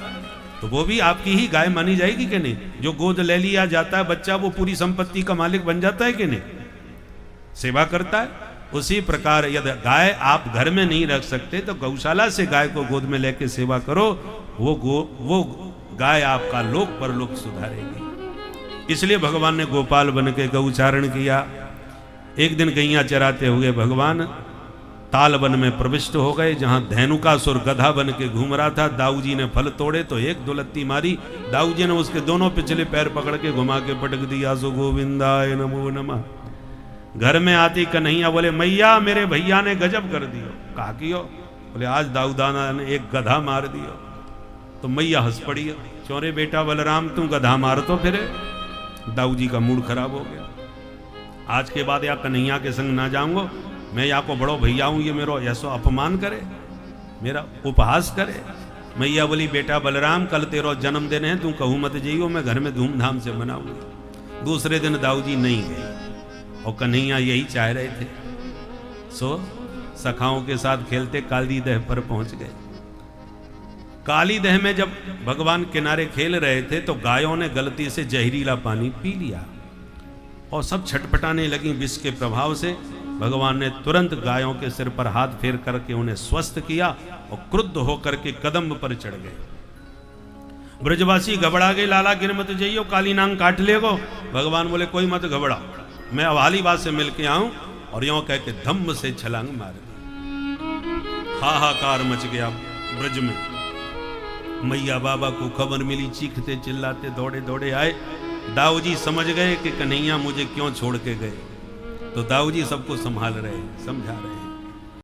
[SPEAKER 2] तो वो भी आपकी ही गाय मानी जाएगी कि नहीं? जो गोद ले लिया जाता है बच्चा, वो पूरी संपत्ति का मालिक बन जाता है कि नहीं? सेवा करता है। उसी प्रकार यदि गाय आप घर में नहीं रख सकते तो गौशाला से गाय को गोद में लेके सेवा करो। वो गाय आपका लोक परलोक सुधारेगी। इसलिए भगवान ने गोपाल बन के गौचारण किया। एक दिन गैया चराते हुए भगवान ताल वन में प्रविष्ट हो गए, जहां धेनुकासुर गधा बन के घूम रहा था। दाऊ जी ने फल तोड़े तो एक दुलत्ती मारी। दाऊ जी ने उसके दोनों पिछले पैर पकड़ के घुमा के पटक दिया। सो गोविंदाय नमो नमः। घर में आती कन्हैया बोले, मैया मेरे भैया ने गजब कर दियो। कहा कियो? बोले, आज दाऊ दाना ने एक गधा मार दियो। तो मैया हंस पड़ी, चोरे बेटा बलराम तू गधा मार तो फिरे। दाऊ जी का मूड खराब हो गया। आज के बाद या कन्हैया के संग ना जाऊंगा, मैं या को बड़ो भैया हूं, ये मेरा ऐसा अपमान करे, मेरा उपहास करे। मैया बोली, बेटा बलराम कल तेरा जन्मदिन है, तू कहूँ मत जाइयो, मैं घर में धूमधाम से मनाऊंगी। दूसरे दिन दाऊ जी नहीं गए और कन्हैया यही चाह रहे थे। सो सखाओं के साथ खेलते काली दह पर पहुंच गए। काली दह में जब भगवान किनारे खेल रहे थे तो गायों ने गलती से जहरीला पानी पी लिया और सब छटपटाने लगी विष के प्रभाव से। भगवान ने तुरंत गायों के सिर पर हाथ फेर करके उन्हें स्वस्थ किया और क्रुद्ध होकर के कदम पर चढ़ गए। ब्रजवासी घबरा गए, लाला गिर मत जाइयो, काली नांग काट लेगो। भगवान बोले, कोई मत घबराओ, मैं अवाली बात से मिलके आऊं। और यों कह के धम्म से छलांग मार दी। हाहाकार मच गया ब्रज में। मैया बाबा को खबर मिली, चीखते चिल्लाते दौड़े दौड़े आए। दाऊ जी समझ गए कि कन्हैया मुझे क्यों छोड़ के गए। तो दाऊ जी सबको संभाल रहे, समझा रहे।